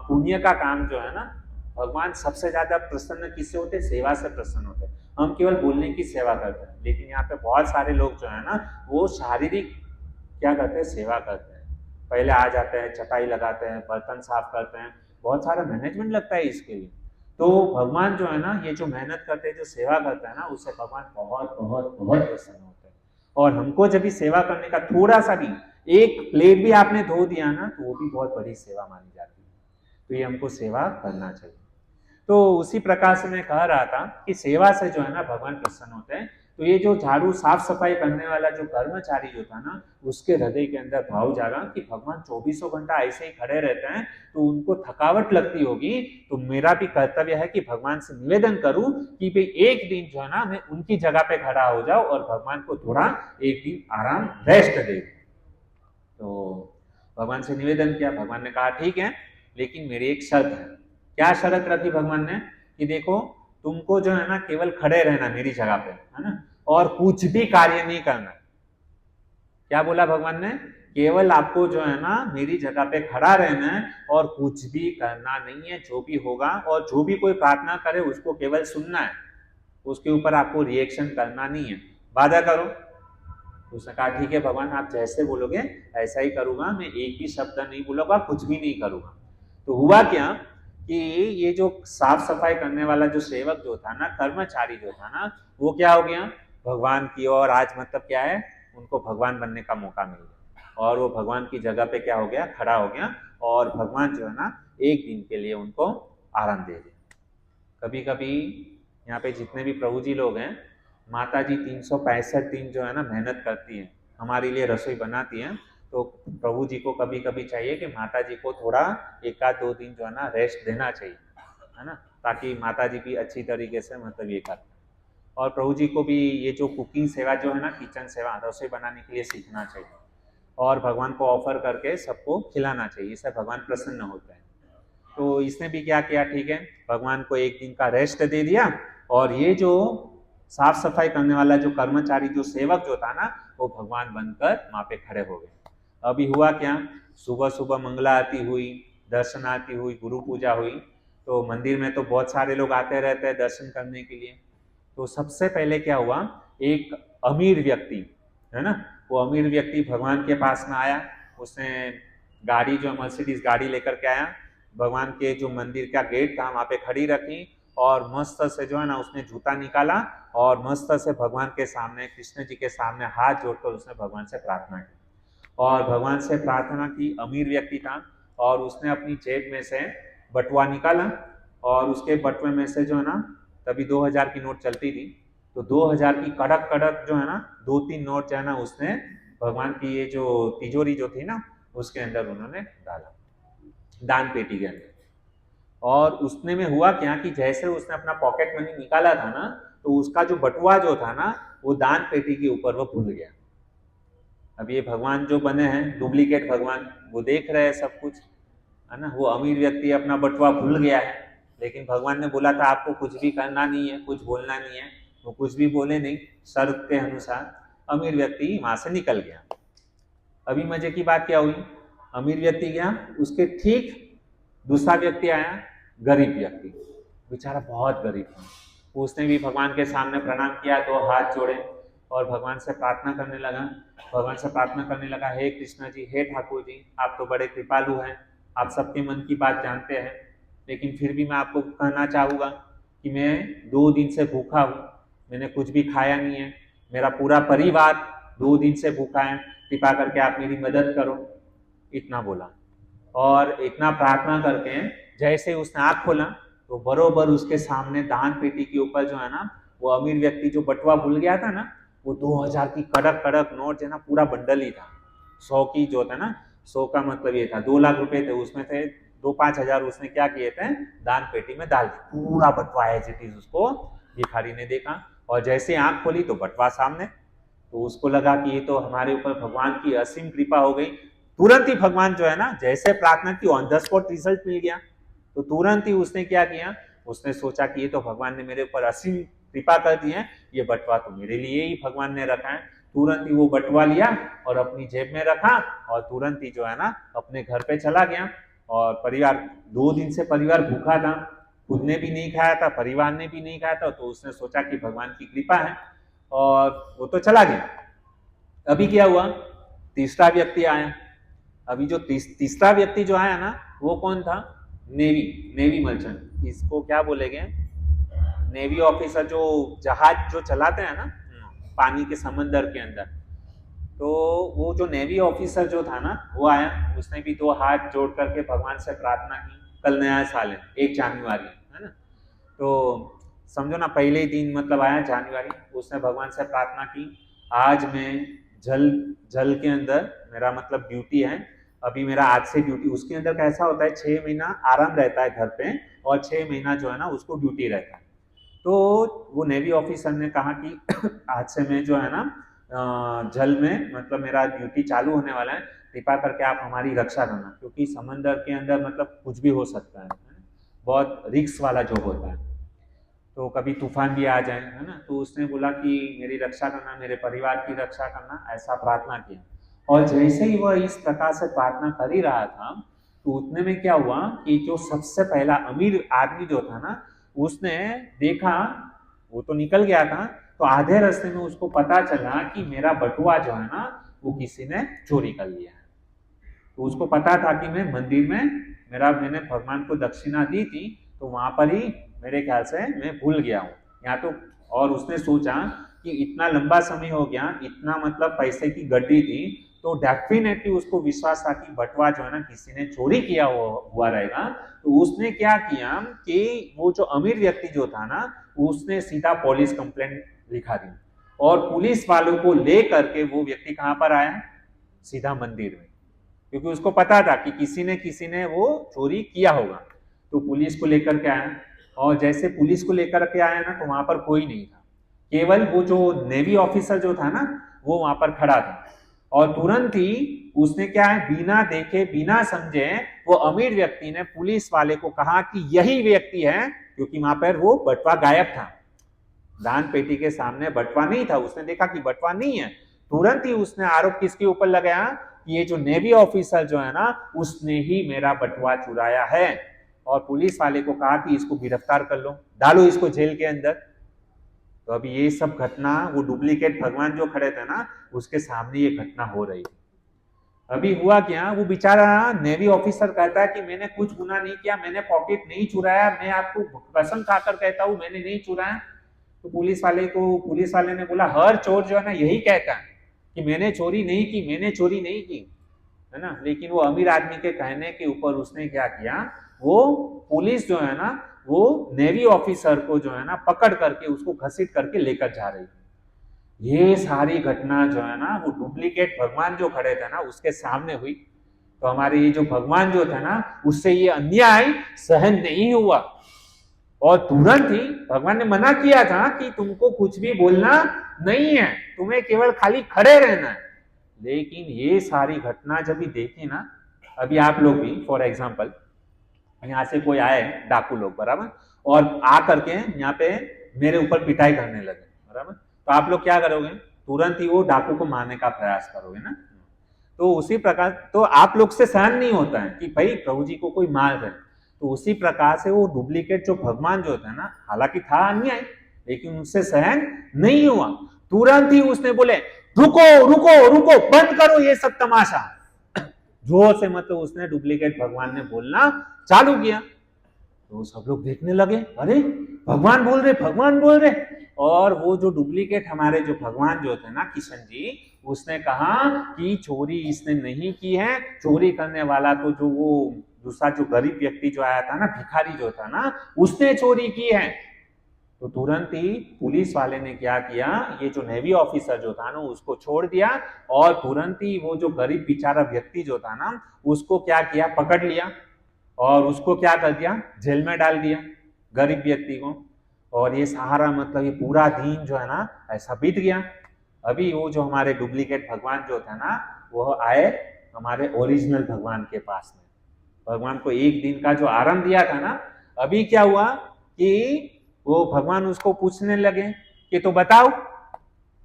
पुण्य का काम जो है ना, भगवान सबसे ज्यादा प्रसन्न किससे होते हैं, सेवा से प्रसन्न होते हैं। हम केवल बोलने की सेवा करते हैं, लेकिन यहाँ पे बहुत सारे लोग जो है ना वो शारीरिक क्या करते हैं, सेवा करते हैं। पहले आ जाते हैं, चटाई लगाते हैं, बर्तन साफ करते हैं, बहुत सारा मैनेजमेंट लगता है इसके लिए। तो भगवान जो है ना, ये जो मेहनत करते हैं, जो सेवा करते हैं ना, उससे भगवान बहुत बहुत बहुत प्रसन्न होते हैं। और हमको जब भी सेवा करने का थोड़ा सा भी, एक प्लेट भी आपने धो दिया ना, तो वो भी बहुत बड़ी सेवा मानी जाती है। तो ये हमको सेवा करना चाहिए। तो उसी प्रकार से मैं कह रहा था कि सेवा से जो है ना भगवान प्रसन्न होते हैं। तो ये जो झाड़ू साफ सफाई करने वाला जो कर्मचारी जो था ना, उसके हृदय के अंदर भाव जागा कि भगवान 24 घंटा ऐसे ही खड़े रहते हैं, तो उनको थकावट लगती होगी। तो मेरा भी कर्तव्य है कि भगवान से निवेदन करूं कि भाई एक दिन जो है ना मैं उनकी जगह पे खड़ा हो जाऊं और भगवान को थोड़ा एक दिन आराम रेस्ट दे। तो भगवान से निवेदन किया, भगवान ने कहा ठीक है, लेकिन मेरी एक शर्त है। क्या शर्त रखी भगवान ने कि देखो तुमको जो है ना केवल खड़े रहना मेरी जगह पे, है ना, और कुछ भी कार्य नहीं करना। क्या बोला भगवान ने, केवल आपको जो है ना मेरी जगह पे खड़ा रहना है और कुछ भी करना नहीं है। जो भी होगा और जो भी कोई प्रार्थना करे उसको केवल सुनना है, उसके ऊपर आपको रिएक्शन करना नहीं है। वादा करो। उसने कहा ठीक है भगवान, आप जैसे बोलोगे ऐसा ही करूंगा, मैं एक भी शब्द नहीं बोलूंगा, कुछ भी नहीं करूंगा। तो हुआ क्या कि ये जो साफ सफाई करने वाला जो सेवक जो था ना, कर्मचारी जो था ना, वो क्या हो गया भगवान की ओर, आज मतलब क्या है, उनको भगवान बनने का मौका मिल गया और वो भगवान की जगह पे क्या हो गया, खड़ा हो गया। और भगवान जो है ना एक दिन के लिए उनको आराम दे दिया। कभी कभी यहाँ पे जितने भी प्रभु जी लोग हैं, माता जी 365 दिन जो है ना मेहनत करती है, हमारे लिए रसोई बनाती हैं। तो प्रभु जी को कभी कभी चाहिए कि माता जी को थोड़ा 1-2 दिन जो है ना रेस्ट देना चाहिए, है ना, ताकि माता जी भी अच्छी तरीके से मतलब ये कर। और प्रभु जी को भी ये जो कुकिंग सेवा जो है ना, किचन सेवा, रसोई बनाने के लिए सीखना चाहिए और भगवान को ऑफर करके सबको खिलाना चाहिए, इससे भगवान प्रसन्न होते हैं। तो इसने भी क्या किया, ठीक है, भगवान को एक दिन का रेस्ट दे दिया और ये जो साफ सफाई करने वाला जो कर्मचारी जो सेवक जो था ना, वो भगवान बनकर वहां पे खड़े हो गए। अभी हुआ क्या, सुबह सुबह मंगला आरती हुई, दर्शन आरती हुई, गुरु पूजा हुई। तो मंदिर में तो बहुत सारे लोग आते रहते हैं दर्शन करने के लिए। तो सबसे पहले क्या हुआ, एक अमीर व्यक्ति है ना, वो अमीर व्यक्ति भगवान के पास में आया। उसने गाड़ी जो मर्सिडीज गाड़ी लेकर के आया, भगवान के जो मंदिर का गेट था वहां पे खड़ी रखी और मस्त से जो है ना उसने जूता निकाला और मस्त से भगवान के सामने, कृष्ण जी के सामने हाथ जोड़कर उसने भगवान से प्रार्थना की। और भगवान से प्रार्थना की, अमीर व्यक्ति था, और उसने अपनी जेब में से बटुआ निकाला और उसके बटुए में से जो है ना, तभी 2000 की नोट चलती थी, तो 2000 की कड़क कड़क जो है ना 2-3 नोट जो है ना उसने भगवान की ये जो तिजोरी जो थी ना उसके अंदर उन्होंने डाला, दान पेटी के अंदर। और उसने में हुआ क्या कि जैसे उसने अपना पॉकेट मनी निकाला था ना, तो उसका जो बटुआ जो था ना वो दान पेटी के ऊपर वो भूल गया। अब ये भगवान जो बने हैं डुप्लीकेट भगवान, वो देख रहे हैं सब कुछ, है ना। वो अमीर व्यक्ति अपना बटुआ भूल गया है, लेकिन भगवान ने बोला था आपको कुछ भी करना नहीं है, कुछ बोलना नहीं है। वो कुछ भी बोले नहीं, शर्त के अनुसार अमीर व्यक्ति वहां से निकल गया। अभी मजे की बात क्या हुई, अमीर व्यक्ति गया, उसके ठीक दूसरा व्यक्ति आया, गरीब व्यक्ति। बेचारा बहुत गरीब था। उसने भी भगवान के सामने प्रणाम किया, 2 हाथ जोड़े और भगवान से प्रार्थना करने लगा। भगवान से प्रार्थना करने लगा, हे कृष्णा जी, हे ठाकुर जी, आप तो बड़े कृपालु हैं, आप सबके मन की बात जानते हैं, लेकिन फिर भी मैं आपको कहना चाहूँगा कि मैं 2 दिन से भूखा हूँ, मैंने कुछ भी खाया नहीं है, मेरा पूरा परिवार 2 दिन से भूखा है, कृपा करके आप मेरी मदद करो। इतना बोला और इतना प्रार्थना करके जैसे उसने आँख खोला तो बरोबर उसके सामने दान पेटी के ऊपर जो है ना, वो अमीर व्यक्ति जो बटुआ भूल गया था ना, वो 2000 की कड़क कड़क नोट जो है ना, पूरा बंडल ही था। 100 की जो था ना, 100 का मतलब ये था 2 लाख रुपए थे, उसमें थे 2-5 हजार उसने क्या किए थे, दान पेटी में डाल दिए। पूरा बटुआ एज इट इज उसको भिखारी ने देखा और जैसे आंख खोली तो बटुआ सामने। तो उसको लगा कि ये तो हमारे ऊपर भगवान की असीम कृपा हो गई। तुरंत ही भगवान जो है ना, जैसे प्रार्थना की ऑन द स्पॉट रिजल्ट मिल गया। तो तुरंत ही उसने क्या किया, उसने सोचा कि ये तो भगवान ने मेरे ऊपर असीम कृपा कर दी है, ये बटुआ तो मेरे लिए ही भगवान ने रखा है। तुरंत ही वो बटुआ लिया और अपनी जेब में रखा और तुरंत ही जो है ना अपने घर पे चला गया। और परिवार 2 दिन से परिवार भूखा था, खुद ने भी नहीं खाया था, परिवार ने भी नहीं खाया था, तो उसने सोचा कि भगवान की कृपा है और वो तो चला गया। अभी क्या हुआ, तीसरा व्यक्ति आया। अभी जो तीसरा व्यक्ति जो आया ना, वो कौन था, नेवी मर्चेंट, इसको क्या बोलेंगे, नेवी ऑफिसर, जो जहाज जो चलाते हैं ना पानी के समंदर के अंदर। तो वो जो नेवी ऑफिसर जो था ना, वो आया, उसने भी 2 हाथ जोड़ करके भगवान से प्रार्थना की। कल नया साल है, 1 जनवरी है ना, तो समझो ना पहले ही दिन मतलब आया जनवरी। उसने भगवान से प्रार्थना की, आज मैं जल के अंदर मेरा मतलब ड्यूटी है, अभी मेरा आज से ड्यूटी। उसके अंदर कैसा होता है, 6 महीना आराम रहता है घर पे और 6 महीना जो है ना उसको ड्यूटी रहता है। तो वो नेवी ऑफिसर ने कहा कि आज से मैं जो है ना जल में मतलब मेरा ड्यूटी चालू होने वाला है, कृपा करके आप हमारी रक्षा करना, क्योंकि समंदर के अंदर मतलब कुछ भी हो सकता है, बहुत रिस्क वाला जॉब होता है, तो कभी तूफान भी आ जाए, है ना। तो उसने बोला कि मेरी रक्षा करना, मेरे परिवार की रक्षा करना, ऐसा प्रार्थना किया। और जैसे ही वह इस प्रकार से प्रार्थना कर ही रहा था, तो उतने में क्या हुआ कि जो सबसे पहला अमीर आदमी जो था ना, उसने देखा, वो तो निकल गया था, तो आधे रास्ते में उसको पता चला कि मेरा बटुआ जो है ना वो किसी ने चोरी कर लिया है। तो उसको पता था कि मैं मंदिर में मैंने भगवान को दक्षिणा दी थी, तो वहां पर ही मेरे ख्याल से मैं भूल गया हूँ यहाँ तो। और उसने सोचा कि इतना लंबा समय हो गया, इतना मतलब पैसे की गड्डी थी, तो डेफिनेटली उसको विश्वास था कि बटुआ जो है ना किसी ने चोरी किया हुआ रहेगा। तो उसने क्या किया कि वो जो अमीर व्यक्ति जो था ना, उसने सीधा पुलिस कंप्लेंट लिखा दी और पुलिस वालों को ले करके वो व्यक्ति कहाँ पर आया, सीधा मंदिर में, क्योंकि उसको पता था कि किसी ने वो चोरी किया होगा। तो पुलिस को लेकर के आया और जैसे पुलिस को लेकर के आया ना, तो वहां पर कोई नहीं था, केवल वो जो नेवी ऑफिसर जो था ना वो वहां पर खड़ा था। और तुरंत ही उसने क्या है, बिना देखे बिना समझे वो अमीर व्यक्ति ने पुलिस वाले को कहा कि यही व्यक्ति है, क्योंकि वहां पर वो बटुआ गायब था, दान पेटी के सामने बटुआ नहीं था। उसने देखा कि बटुआ नहीं है, तुरंत ही उसने आरोप किसके ऊपर लगाया कि ये जो नेवी ऑफिसर जो है ना उसने ही मेरा बटुआ चुराया है। और पुलिस वाले को कहा कि इसको गिरफ्तार कर लो, डालो इसको जेल के अंदर। तो अभी ये सब घटना, वो डुप्लीकेट भगवान जो खड़े थे ना उसके सामने ये घटना हो रही। अभी हुआ क्या, वो बेचारा नेवी ऑफिसर कहता है कि मैंने कुछ गुनाह नहीं किया, मैंने पॉकेट नहीं चुराया, मैं आपको कसम खाकर कहता हूं मैंने नहीं चुराया। तो पुलिस वाले ने बोला, हर चोर जो है ना यही कहता है कि मैंने चोरी नहीं की, मैंने चोरी नहीं की, है ना। लेकिन वो अमीर आदमी के कहने के ऊपर उसने क्या किया, वो पुलिस जो है ना वो नेवी ऑफिसर को जो है ना पकड़ करके उसको घसीट करके लेकर जा रही है। ये सारी घटना जो है ना वो डुप्लीकेट भगवान जो खड़े थे ना उसके सामने हुई। तो हमारे ये जो भगवान जो थे ना उससे ये अन्याय सहन नहीं हुआ और तुरंत ही भगवान ने मना किया था कि तुमको कुछ भी बोलना नहीं है, तुम्हें केवल खाली खड़े रहना है। लेकिन ये सारी घटना जब भी देखी ना, अभी आप लोग भी फॉर एग्जाम्पल यहाँ से कोई आए डाकू लोग, बराबर, और आ करके यहाँ पे मेरे ऊपर पिटाई करने लगे, बराबर, तो आप लोग क्या करोगे, तुरंत ही वो डाकू को मारने का प्रयास करोगे ना। तो उसी प्रकार तो आप लोग से सहन नहीं होता है कि भाई प्रभु जी को कोई मार रहे, तो उसी प्रकार से वो डुप्लीकेट जो भगवान जो था ना, हालांकि था अन्याय, लेकिन उससे सहन नहीं हुआ। तुरंत ही उसने बोले रुको रुको रुको, बंद करो ये सब तमाशा। जोर से मतलब उसने डुप्लीकेट भगवान ने बोलना चालू किया। तो सब लोग देखने लगे, अरे भगवान बोल रहे, भगवान बोल रहे। और वो जो डुप्लीकेट हमारे जो भगवान जो थे ना, किशन जी, उसने कहा कि चोरी इसने नहीं की है, चोरी करने वाला तो जो वो दूसरा जो गरीब व्यक्ति जो आया था ना, भिखारी जो था ना, उसने चोरी की है। तो तुरंत ही पुलिस वाले ने क्या किया, ये जो नेवी ऑफिसर जो था ना, उसको छोड़ दिया और तुरंत ही वो जो गरीब बेचारा व्यक्ति जो था ना, उसको क्या किया, पकड़ लिया और उसको क्या कर दिया, जेल में डाल दिया, गरीब व्यक्ति को। और ये सहारा मतलब ये पूरा दिन जो है ना ऐसा बीत गया। अभी वो जो हमारे डुप्लीकेट भगवान जो था ना, वो आए हमारे ओरिजिनल भगवान के पास में। भगवान को एक दिन का जो आराम दिया था ना, अभी क्या हुआ कि वो भगवान उसको पूछने लगे कि तो बताओ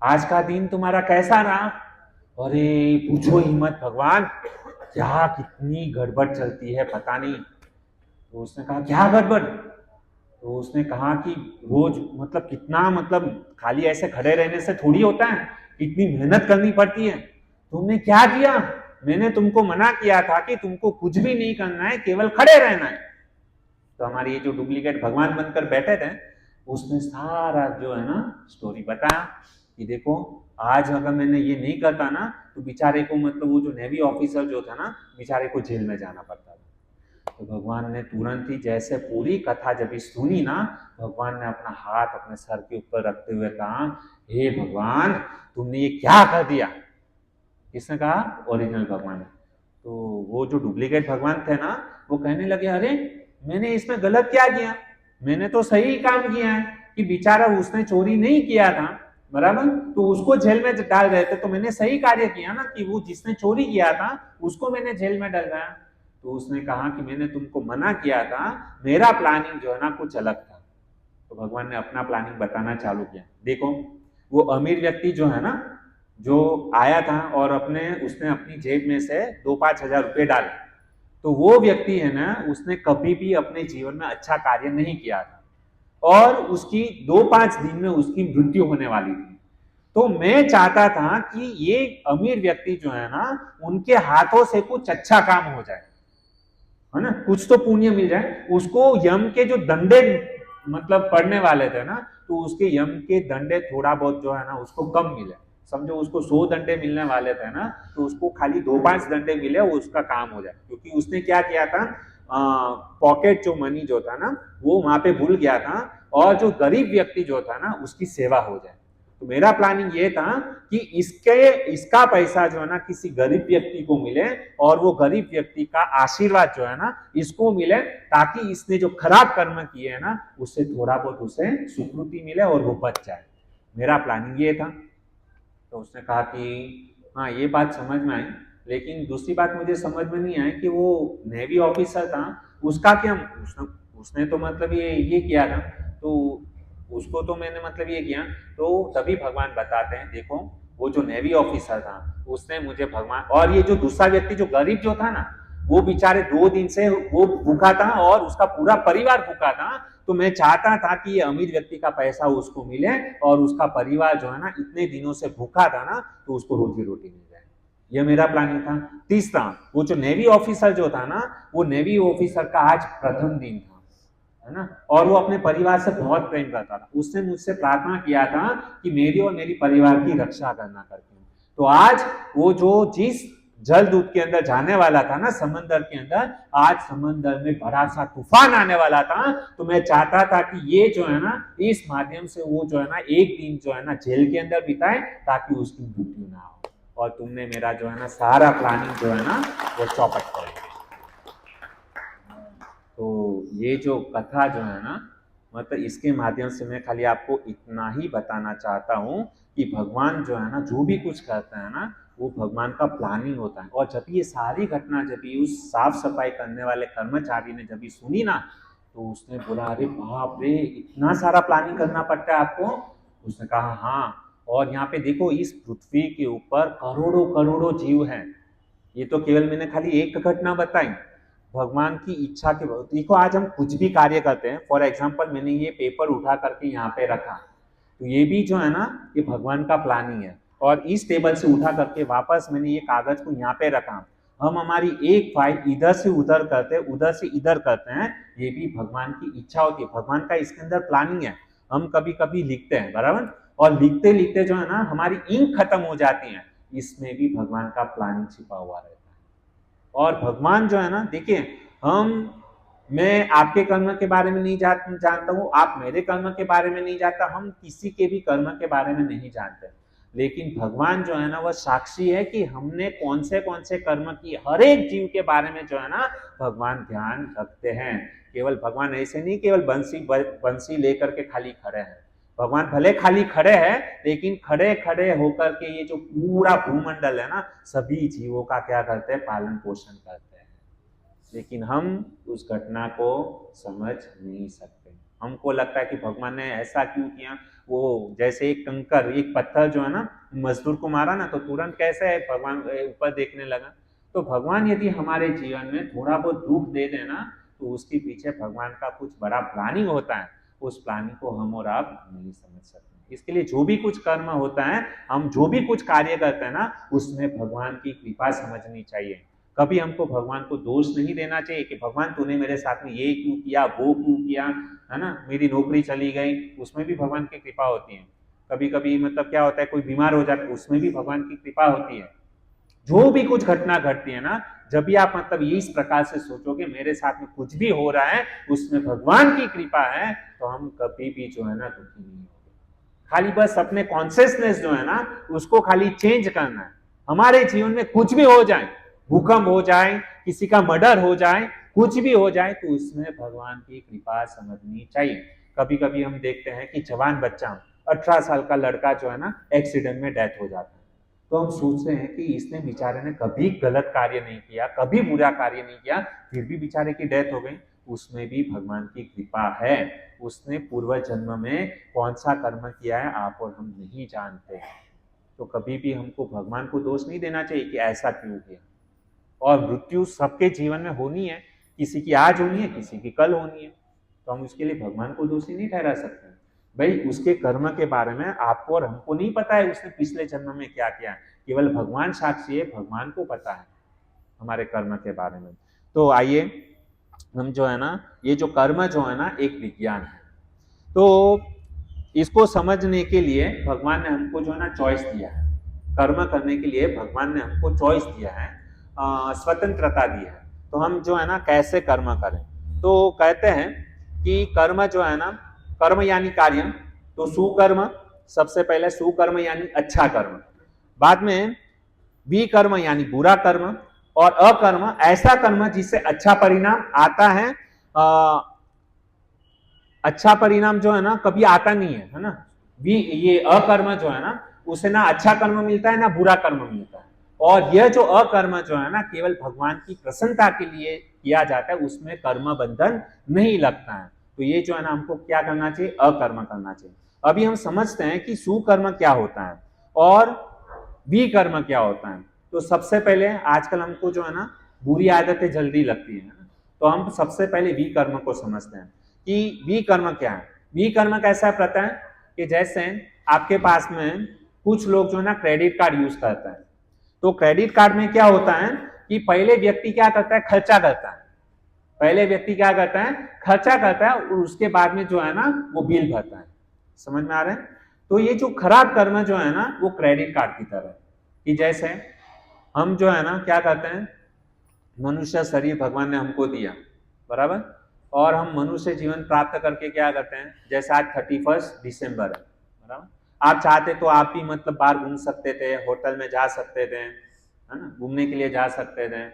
आज का दिन तुम्हारा कैसा रहा। अरे पूछो ही मत भगवान, क्या कितनी गड़बड़ चलती है पता नहीं। तो उसने कहा क्या गड़बड़। तो उसने कहा कि रोज मतलब कितना, मतलब खाली ऐसे खड़े रहने से थोड़ी होता है, कितनी मेहनत करनी पड़ती है। तुमने क्या किया, मैंने तुमको मना किया था कि तुमको कुछ भी नहीं करना है, केवल खड़े रहना है। तो हमारे ये जो डुप्लीकेट भगवान बनकर बैठे थे, उसने सारा जो है ना स्टोरी बताया कि देखो आज अगर मैंने ये नहीं करता ना, तो बेचारे को मतलब वो जो नेवी ऑफिसर जो था ना, बेचारे को जेल में जाना पड़ता था। तो भगवान ने तुरंत ही जैसे पूरी कथा जब सुनी ना, भगवान ने अपना हाथ अपने सर के ऊपर रखते हुए कहा, हे भगवान तुमने ये क्या कर दिया। किसने कहा, ओरिजिनल भगवान ने। तो वो जो डुप्लीकेट भगवान थे ना, वो कहने लगे अरे मैंने इसमें गलत क्या किया, मैंने तो सही काम किया है कि बेचारा उसने चोरी नहीं किया था, बराबर, तो उसको जेल में डाल रहे थे, तो मैंने सही कार्य किया ना कि वो जिसने चोरी किया था उसको मैंने जेल में डलवाया। तो उसने कहा कि मैंने तुमको मना किया था, मेरा प्लानिंग जो है ना कुछ अलग था। तो भगवान ने अपना प्लानिंग बताना चालू किया। देखो वो अमीर व्यक्ति जो है ना, जो आया था और उसने अपनी जेब में से 2-5 हजार रुपए डाले, तो वो व्यक्ति है ना, उसने कभी भी अपने जीवन में अच्छा कार्य नहीं किया था और उसकी 2-5 दिन में उसकी मृत्यु होने वाली थी। तो मैं चाहता था कि ये अमीर व्यक्ति जो है ना, उनके हाथों से कुछ अच्छा काम हो जाए, है ना, कुछ तो पुण्य मिल जाए उसको। यम के जो दंडे मतलब पड़ने वाले थे ना, तो उसके यम के दंडे थोड़ा बहुत जो है ना उसको कम मिले। समझो उसको 100 दंडे मिलने वाले थे ना, तो उसको खाली 2-5 दंडे मिले, वो उसका काम हो जाए। क्योंकि उसने क्या किया था, पॉकेट जो मनी जो था ना, वो वहां पे भूल गया था और जो गरीब व्यक्ति जो था ना, उसकी सेवा हो जाए। तो मेरा प्लानिंग ये था कि इसका पैसा जो है ना किसी गरीब व्यक्ति को मिले और वो गरीब व्यक्ति का आशीर्वाद जो है ना इसको मिले, ताकि इसने जो खराब कर्म किए है ना उससे थोड़ा बहुत उसे सुकृति मिले और वो बच जाए। मेरा प्लानिंग ये था। तो उसने कहा कि हाँ ये बात समझ में आई, लेकिन दूसरी बात मुझे समझ में नहीं आई कि वो नेवी ऑफिसर था, उसका क्या, उसने तो मतलब ये किया था, तो उसको तो मैंने मतलब ये किया। तो तभी भगवान बताते हैं, देखो वो जो नेवी ऑफिसर था उसने मुझे भगवान, और ये जो दूसरा व्यक्ति जो गरीब जो था ना, वो बेचारे 2 दिन से वो भूखा था और उसका पूरा परिवार भूखा था। तो मैं चाहता था कि ये अमीर व्यक्ति का पैसा उसको मिले और उसका परिवार जो है ना इतने दिनों से भूखा था ना, तो उसको रोजी रोटी मिल जाए। यह मेरा प्लानिंग था। तीसरा, वो जो नेवी ऑफिसर जो था ना, वो नेवी ऑफिसर का आज प्रथम दिन था, है ना, और वो अपने परिवार से बहुत प्रेम करता था। उसने मुझसे प्रार्थना किया था कि मेरी और मेरी परिवार की रक्षा करना करके। तो आज वो जो जिस जलदूत के अंदर जाने वाला था ना, समंदर के अंदर, आज समंदर में बड़ा सा तूफान आने वाला था। तो मैं चाहता था कि ये जो है ना, इस माध्यम से वो जो है ना एक दिन जो है ना जेल के अंदर बिताए, ताकि उसकी मृत्यु ना हो। और तुमने मेरा जो है ना सारा प्लानिंग जो है ना वो चौपट कर दिया। तो ये जो कथा जो है ना, मतलब इसके माध्यम से मैं खाली आपको इतना ही बताना चाहता हूँ कि भगवान जो है ना जो भी कुछ करते हैं ना, वो भगवान का प्लानिंग होता है। और जब ये सारी घटना जब उस साफ सफाई करने वाले कर्मचारी ने जब सुनी ना, तो उसने बोला अरे बाप रे, इतना सारा प्लानिंग करना पड़ता है आपको। उसने कहा हाँ, और यहाँ पे देखो इस पृथ्वी के ऊपर करोड़ों करोड़ों जीव हैं। ये तो केवल मैंने खाली एक घटना बताई, भगवान की इच्छा के, देखो आज हम कुछ भी कार्य करते हैं, फॉर एग्जाम्पल मैंने ये पेपर उठा करके यहाँ पे रखा, तो ये भी जो है ना ये भगवान का प्लानिंग है। और इस टेबल से उठा करके वापस मैंने ये कागज को यहाँ पे रखा, हम हमारी एक फाइल इधर से उधर करते हैं, उधर से इधर करते हैं, ये भी भगवान की इच्छा होती है, भगवान का इसके अंदर प्लानिंग है। हम कभी कभी लिखते हैं बराबर, और लिखते लिखते जो है ना हमारी इंक खत्म हो जाती है, इसमें भी भगवान का प्लानिंग छिपा हुआ रहता है। और भगवान जो है ना, देखिए मैं आपके कर्म के बारे में नहीं जानता हूँ, आप मेरे कर्म के बारे में नहीं जानता, हम किसी के भी कर्म के बारे में नहीं जानते, लेकिन भगवान जो है ना वह साक्षी है कि हमने कौन से कर्म किए, हर एक जीव के बारे में जो है ना भगवान ध्यान रखते हैं। केवल भगवान ऐसे नहीं केवल बंसी लेकर के खाली खड़े हैं, भगवान भले खाली खड़े हैं, लेकिन खड़े खड़े होकर के ये जो पूरा भूमंडल है ना, सभी जीवों का क्या करते हैं, पालन पोषण करते हैं। लेकिन हम उस घटना को समझ नहीं सकते, हमको लगता है कि भगवान ने ऐसा क्यों किया। वो जैसे एक कंकर, एक पत्थर जो है ना मजदूर को मारा ना, तो तुरंत कैसे है भगवान ऊपर देखने लगा। तो भगवान यदि हमारे जीवन में थोड़ा बहुत दुख दे देना, तो उसके पीछे भगवान का कुछ बड़ा प्लानिंग होता है, उस प्लानिंग को हम और आप नहीं समझ सकते। इसके लिए जो भी कुछ कर्म होता है, हम जो भी कुछ कार्य करते हैं ना, उसमें भगवान की कृपा समझनी चाहिए। कभी हमको भगवान को दोष नहीं देना चाहिए कि भगवान तूने मेरे साथ में ये क्यों किया, वो क्यों किया, है ना, मेरी नौकरी चली गई, उसमें भी भगवान की कृपा होती है। कभी कभी मतलब क्या होता है, कोई बीमार हो जाता है, उसमें भी भगवान की कृपा होती है। जो भी कुछ घटना घटती है ना, जब भी आप मतलब ये इस प्रकार से सोचोगे मेरे साथ में कुछ भी हो रहा है उसमें भगवान की कृपा है, तो हम कभी भी जो है ना दुखी नहीं होंगे। खाली बस अपने कॉन्शियसनेस जो है ना उसको खाली चेंज करना है। हमारे जीवन में कुछ भी हो जाए, भूकंप हो जाए, किसी का मर्डर हो जाए, कुछ भी हो जाए, तो उसमें भगवान की कृपा समझनी चाहिए। कभी कभी हम देखते हैं कि जवान बच्चा 18 साल का लड़का जो है ना एक्सीडेंट में डेथ हो जाता है, तो हम सोचते हैं कि इसने बेचारे ने कभी गलत कार्य नहीं किया, कभी बुरा कार्य नहीं किया, फिर भी बेचारे की डेथ हो गई। उसमें भी भगवान की कृपा है, उसने पूर्व जन्म में कौन सा कर्म किया है आप और हम नहीं जानते। तो कभी भी हमको भगवान को दोष नहीं देना चाहिए कि ऐसा क्यों किया। और मृत्यु सबके जीवन में होनी है, किसी की आज होनी है, किसी की कल होनी है, तो हम उसके लिए भगवान को दोषी नहीं ठहरा सकते। भाई उसके कर्म के बारे में आपको और हमको नहीं पता है उसने पिछले जन्म में क्या किया, केवल भगवान साक्षी है, भगवान को पता है हमारे कर्म के बारे में। तो आइए हम जो है ना, ये जो कर्म जो है ना एक विज्ञान है, तो इसको समझने के लिए भगवान ने हमको जो है ना चॉइस दिया है, कर्म करने के लिए भगवान ने हमको चॉइस दिया है, स्वतंत्रता दी है। तो हम जो है ना कैसे कर्म करें, तो कहते हैं कि कर्म जो है ना, कर्म यानी कार्य, तो सुकर्म, सबसे पहले सुकर्म यानी अच्छा कर्म, बाद में विकर्म यानी बुरा कर्म, और अकर्म ऐसा कर्म जिससे अच्छा परिणाम आता है। अच्छा परिणाम जो है ना कभी आता नहीं है ना, ये अकर्म जो है ना उसे ना अच्छा कर्म मिलता है ना बुरा कर्म मिलता है। और यह जो अकर्म जो है ना केवल भगवान की प्रसन्नता के लिए किया जाता है, उसमें कर्म बंधन नहीं लगता है। तो ये जो है ना हमको क्या करना चाहिए, अकर्म करना चाहिए। अभी हम समझते हैं कि सुकर्म क्या होता है और विकर्म क्या होता है। तो सबसे पहले आजकल हमको जो है ना बुरी आदतें जल्दी लगती है ना, तो हम सबसे पहले विकर्म को समझते हैं कि विकर्म क्या है। विकर्म कैसा पता है कि जैसे आपके पास में कुछ लोग जो है ना क्रेडिट कार्ड यूज करते हैं, तो क्रेडिट कार्ड में क्या होता है कि पहले व्यक्ति क्या करता है, खर्चा करता है, पहले व्यक्ति क्या करता है, खर्चा करता है, और उसके बाद में जो है ना वो बिल भरता है। समझ में आ रहा है। तो ये जो खराब कर्म जो है ना वो क्रेडिट कार्ड की तरह है, कि जैसे हम जो है ना क्या करते हैं, मनुष्य शरीर भगवान ने हमको दिया बराबर, और हम मनुष्य जीवन प्राप्त करके क्या करते हैं, जैसे आज 31 दिसंबर है बराबर, आप चाहते तो आप भी मतलब बाहर घूम सकते थे, होटल में जा सकते थे, है ना, घूमने के लिए जा सकते थे,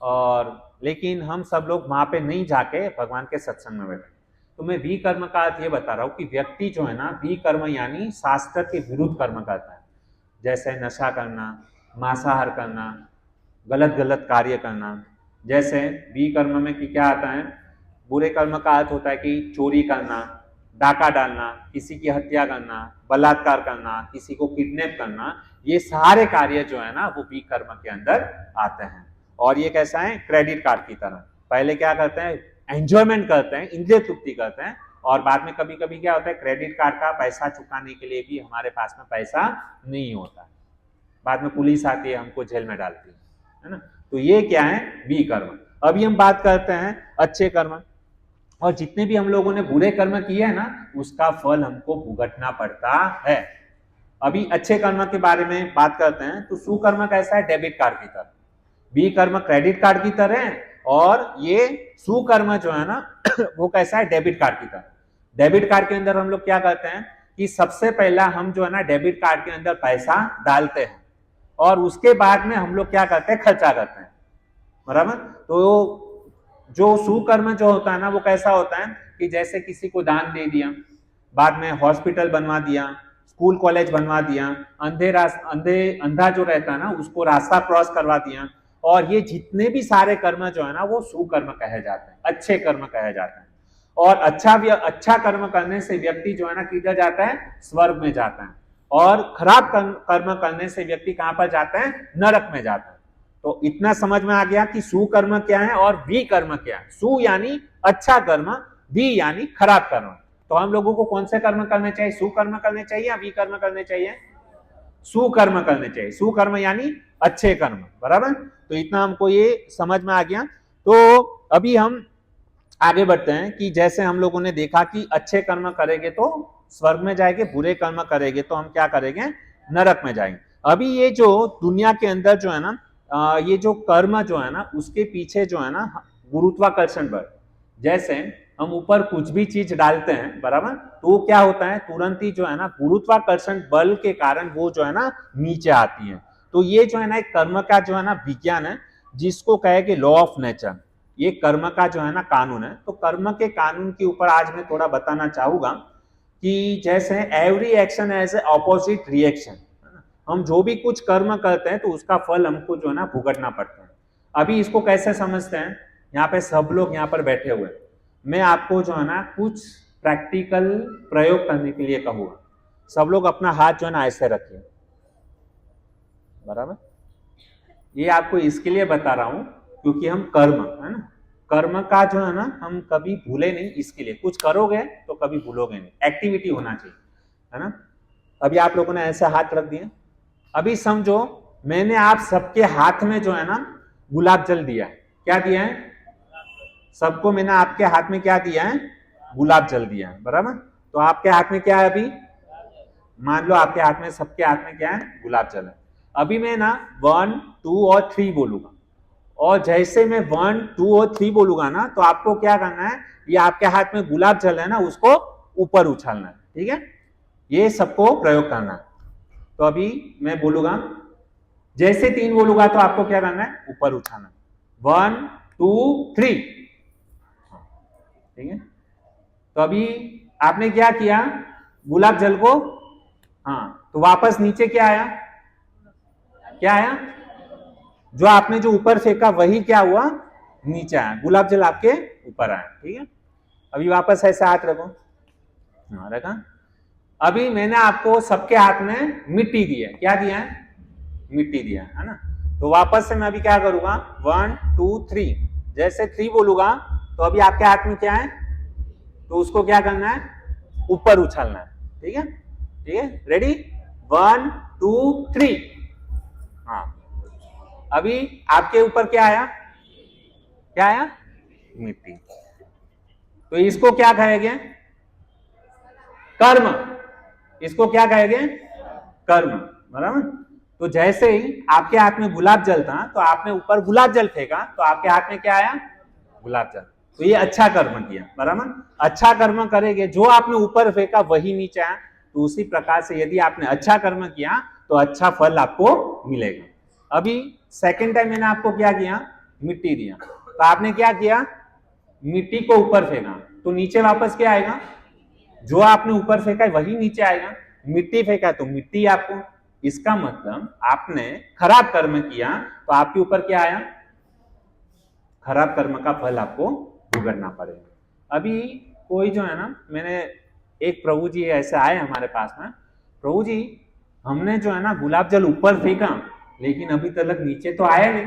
और लेकिन हम सब लोग वहां पे नहीं जाके भगवान के सत्संग में बैठे। तो मैं विकर्म का अर्थ ये बता रहा हूँ कि व्यक्ति जो है ना विकर्म यानी शास्त्र के विरुद्ध कर्म करता है, जैसे नशा करना, मांसाहार करना, गलत गलत कार्य करना। जैसे विकर्म में कि क्या आता है, बुरे कर्म का अर्थ होता है कि चोरी करना, डाका डालना, किसी की हत्या करना, बलात्कार करना, किसी को किडनैप करना, ये सारे कार्य जो है ना वो विकर्म के अंदर आते हैं। और ये कैसा है, क्रेडिट कार्ड की तरह। पहले क्या करते हैं, एंजॉयमेंट करते हैं, इंद्रिय तृप्ति करते हैं, और बाद में कभी कभी क्या होता है, क्रेडिट कार्ड का पैसा चुकाने के लिए भी हमारे पास में पैसा नहीं होता, बाद में पुलिस आती है, हमको जेल में डालती है ना। तो ये क्या है, वी कर्म। अभी हम बात करते हैं अच्छे कर्म, और जितने भी हम लोगों ने बुरे कर्म किए हैं ना, उसका फल हमको भुगतना पड़ता है। अभी अच्छे कर्म के बारे में बात करते हैं, तो सुकर्म कैसा है, डेबिट कार्ड की तरह, बी कर्म क्रेडिट कार्ड की तरह है, और ये सुकर्म जो है ना वो कैसा है, डेबिट कार्ड की तरह। डेबिट कार्ड के अंदर हम लोग क्या करते हैं कि सबसे पहला हम जो है ना डेबिट कार्ड के अंदर पैसा डालते हैं, और उसके बाद में हम लोग क्या करते हैं, खर्चा करते हैं, बराबर। तो जो सुकर्म जो होता है ना, वो कैसा होता है कि जैसे किसी को दान दे दिया, बाद में हॉस्पिटल बनवा दिया, स्कूल कॉलेज बनवा दिया, अंधा जो रहता है ना उसको रास्ता क्रॉस करवा दिया, और ये जितने भी सारे कर्म जो है ना वो सुकर्म कहे जाते हैं, अच्छे कर्म कहे जाते हैं। और अच्छा कर्म करने से व्यक्ति जो है ना किधर जाता है, स्वर्ग में जाता है, और खराब कर्म करने से व्यक्ति कहां पर जाता है, नरक में जाता है। तो इतना समझ में आ गया कि सुकर्म क्या है और वी कर्म क्या है। सु यानी अच्छा कर्म, वी यानी खराब कर्म। तो हम लोगों को कौन से कर्म करने चाहिए, सुकर्म करने चाहिए या वी कर्म करने चाहिए, सुकर्म करने चाहिए। सुकर्म यानी अच्छे कर्म, बराबर। तो इतना हमको ये समझ में आ गया। तो अभी हम आगे बढ़ते हैं कि जैसे हम लोगों ने देखा कि अच्छे कर्म करेंगे तो स्वर्ग में जाएंगे, बुरे कर्म करेंगे तो हम क्या करेंगे, नरक में जाएंगे। अभी ये जो दुनिया के अंदर जो है ना ये जो कर्म जो है ना उसके पीछे जो है ना गुरुत्वाकर्षण बल, जैसे हम ऊपर कुछ भी चीज डालते हैं, बराबर, तो क्या होता है, तुरंत ही जो है ना गुरुत्वाकर्षण बल के कारण वो जो है ना नीचे आती है। तो ये जो है ना एक कर्म का जो है ना विज्ञान है, जिसको कहेंगे लॉ ऑफ नेचर। ये कर्म का जो है ना कानून है। तो कर्म के कानून के ऊपर आज मैं थोड़ा बताना चाहूंगा कि जैसे every action has a opposite reaction, हम जो भी कुछ कर्म करते हैं तो उसका फल हमको जो है ना भुगतना पड़ता है। अभी इसको कैसे समझते हैं, यहाँ पे सब लोग यहाँ पर बैठे हुए, मैं आपको जो है ना कुछ प्रैक्टिकल प्रयोग करने के लिए कहूंगा। सब लोग अपना हाथ जो है ना ऐसे रखिए, बराबर। ये आपको इसके लिए बता रहा हूं क्योंकि हम कर्म है ना, कर्म का जो है ना हम कभी भूले नहीं, इसके लिए कुछ करोगे तो कभी भूलोगे नहीं, एक्टिविटी होना चाहिए, है ना। अभी आप लोगों ने ऐसे हाथ रख दिए। अभी समझो मैंने आप सबके हाथ में जो है ना गुलाब जल दिया है। क्या दिया है, सबको मैंने आपके हाथ में क्या दिया है, गुलाब जल दिया है, बराबर। तो आपके हाथ में क्या है, अभी मान लो आपके हाथ में, सबके हाथ में क्या है, गुलाब जल है। अभी मैं ना 1 2 और 3 बोलूंगा, और जैसे मैं 1 2 और 3 बोलूंगा ना तो आपको क्या करना है, ये आपके हाथ में गुलाब जल है ना उसको ऊपर उछालना है, ठीक है। ये सबको प्रयोग करना है। तो अभी मैं बोलूंगा, जैसे 3 बोलूंगा तो आपको क्या करना है, ऊपर उठाना, 1 2 3, ठीक है। तो अभी आपने क्या किया, गुलाब जल को, हाँ, तो वापस नीचे क्या आया, क्या आया, जो आपने जो ऊपर फेंका वही क्या हुआ, नीचे आया, गुलाब जल आपके ऊपर आया, ठीक है। अभी वापस ऐसे हाथ रखो, हाँ रखा। अभी मैंने आपको सबके हाथ में मिट्टी दी है, क्या दिया है, मिट्टी दिया है ना। तो वापस से मैं अभी क्या करूंगा, 1 2 3, जैसे 3 बोलूंगा तो अभी आपके हाथ में क्या है, तो उसको क्या करना है, ऊपर उछालना है, ठीक है, ठीक है, रेडी, 1 2 3, हाँ। अभी आपके ऊपर क्या आया, क्या आया, मिट्टी। तो इसको क्या कहेंगे, कर्म। इसको क्या कहेंगे, कर्म, बराबर। तो जैसे ही आपके हाथ में गुलाब जल था तो आपने ऊपर गुलाब जल फेंका तो आपके हाथ में क्या आया, गुलाब जल। तो ये अच्छा कर्म किया, बराबर। अच्छा कर्म करेंगे, जो आपने ऊपर फेंका वही नीचे आया। तो उसी प्रकार से यदि आपने अच्छा कर्म किया तो अच्छा फल आपको मिलेगा। अभी सेकेंड टाइम मैंने आपको क्या किया, मिट्टी दिया, तो आपने क्या किया, मिट्टी को ऊपर फेंका, तो नीचे वापस क्या आएगा, जो आपने ऊपर फेंका है वही नीचे आएगा। मिट्टी फेंका तो मिट्टी आपको, इसका मतलब आपने खराब कर्म किया तो आपके ऊपर क्या आया, खराब कर्म का फल आपको भुगतना पड़ेगा। अभी कोई जो है ना, मैंने एक प्रभु जी ऐसे आए हमारे पास में, प्रभु जी हमने जो है ना गुलाब जल ऊपर फेंका लेकिन अभी तक नीचे तो आया नहीं,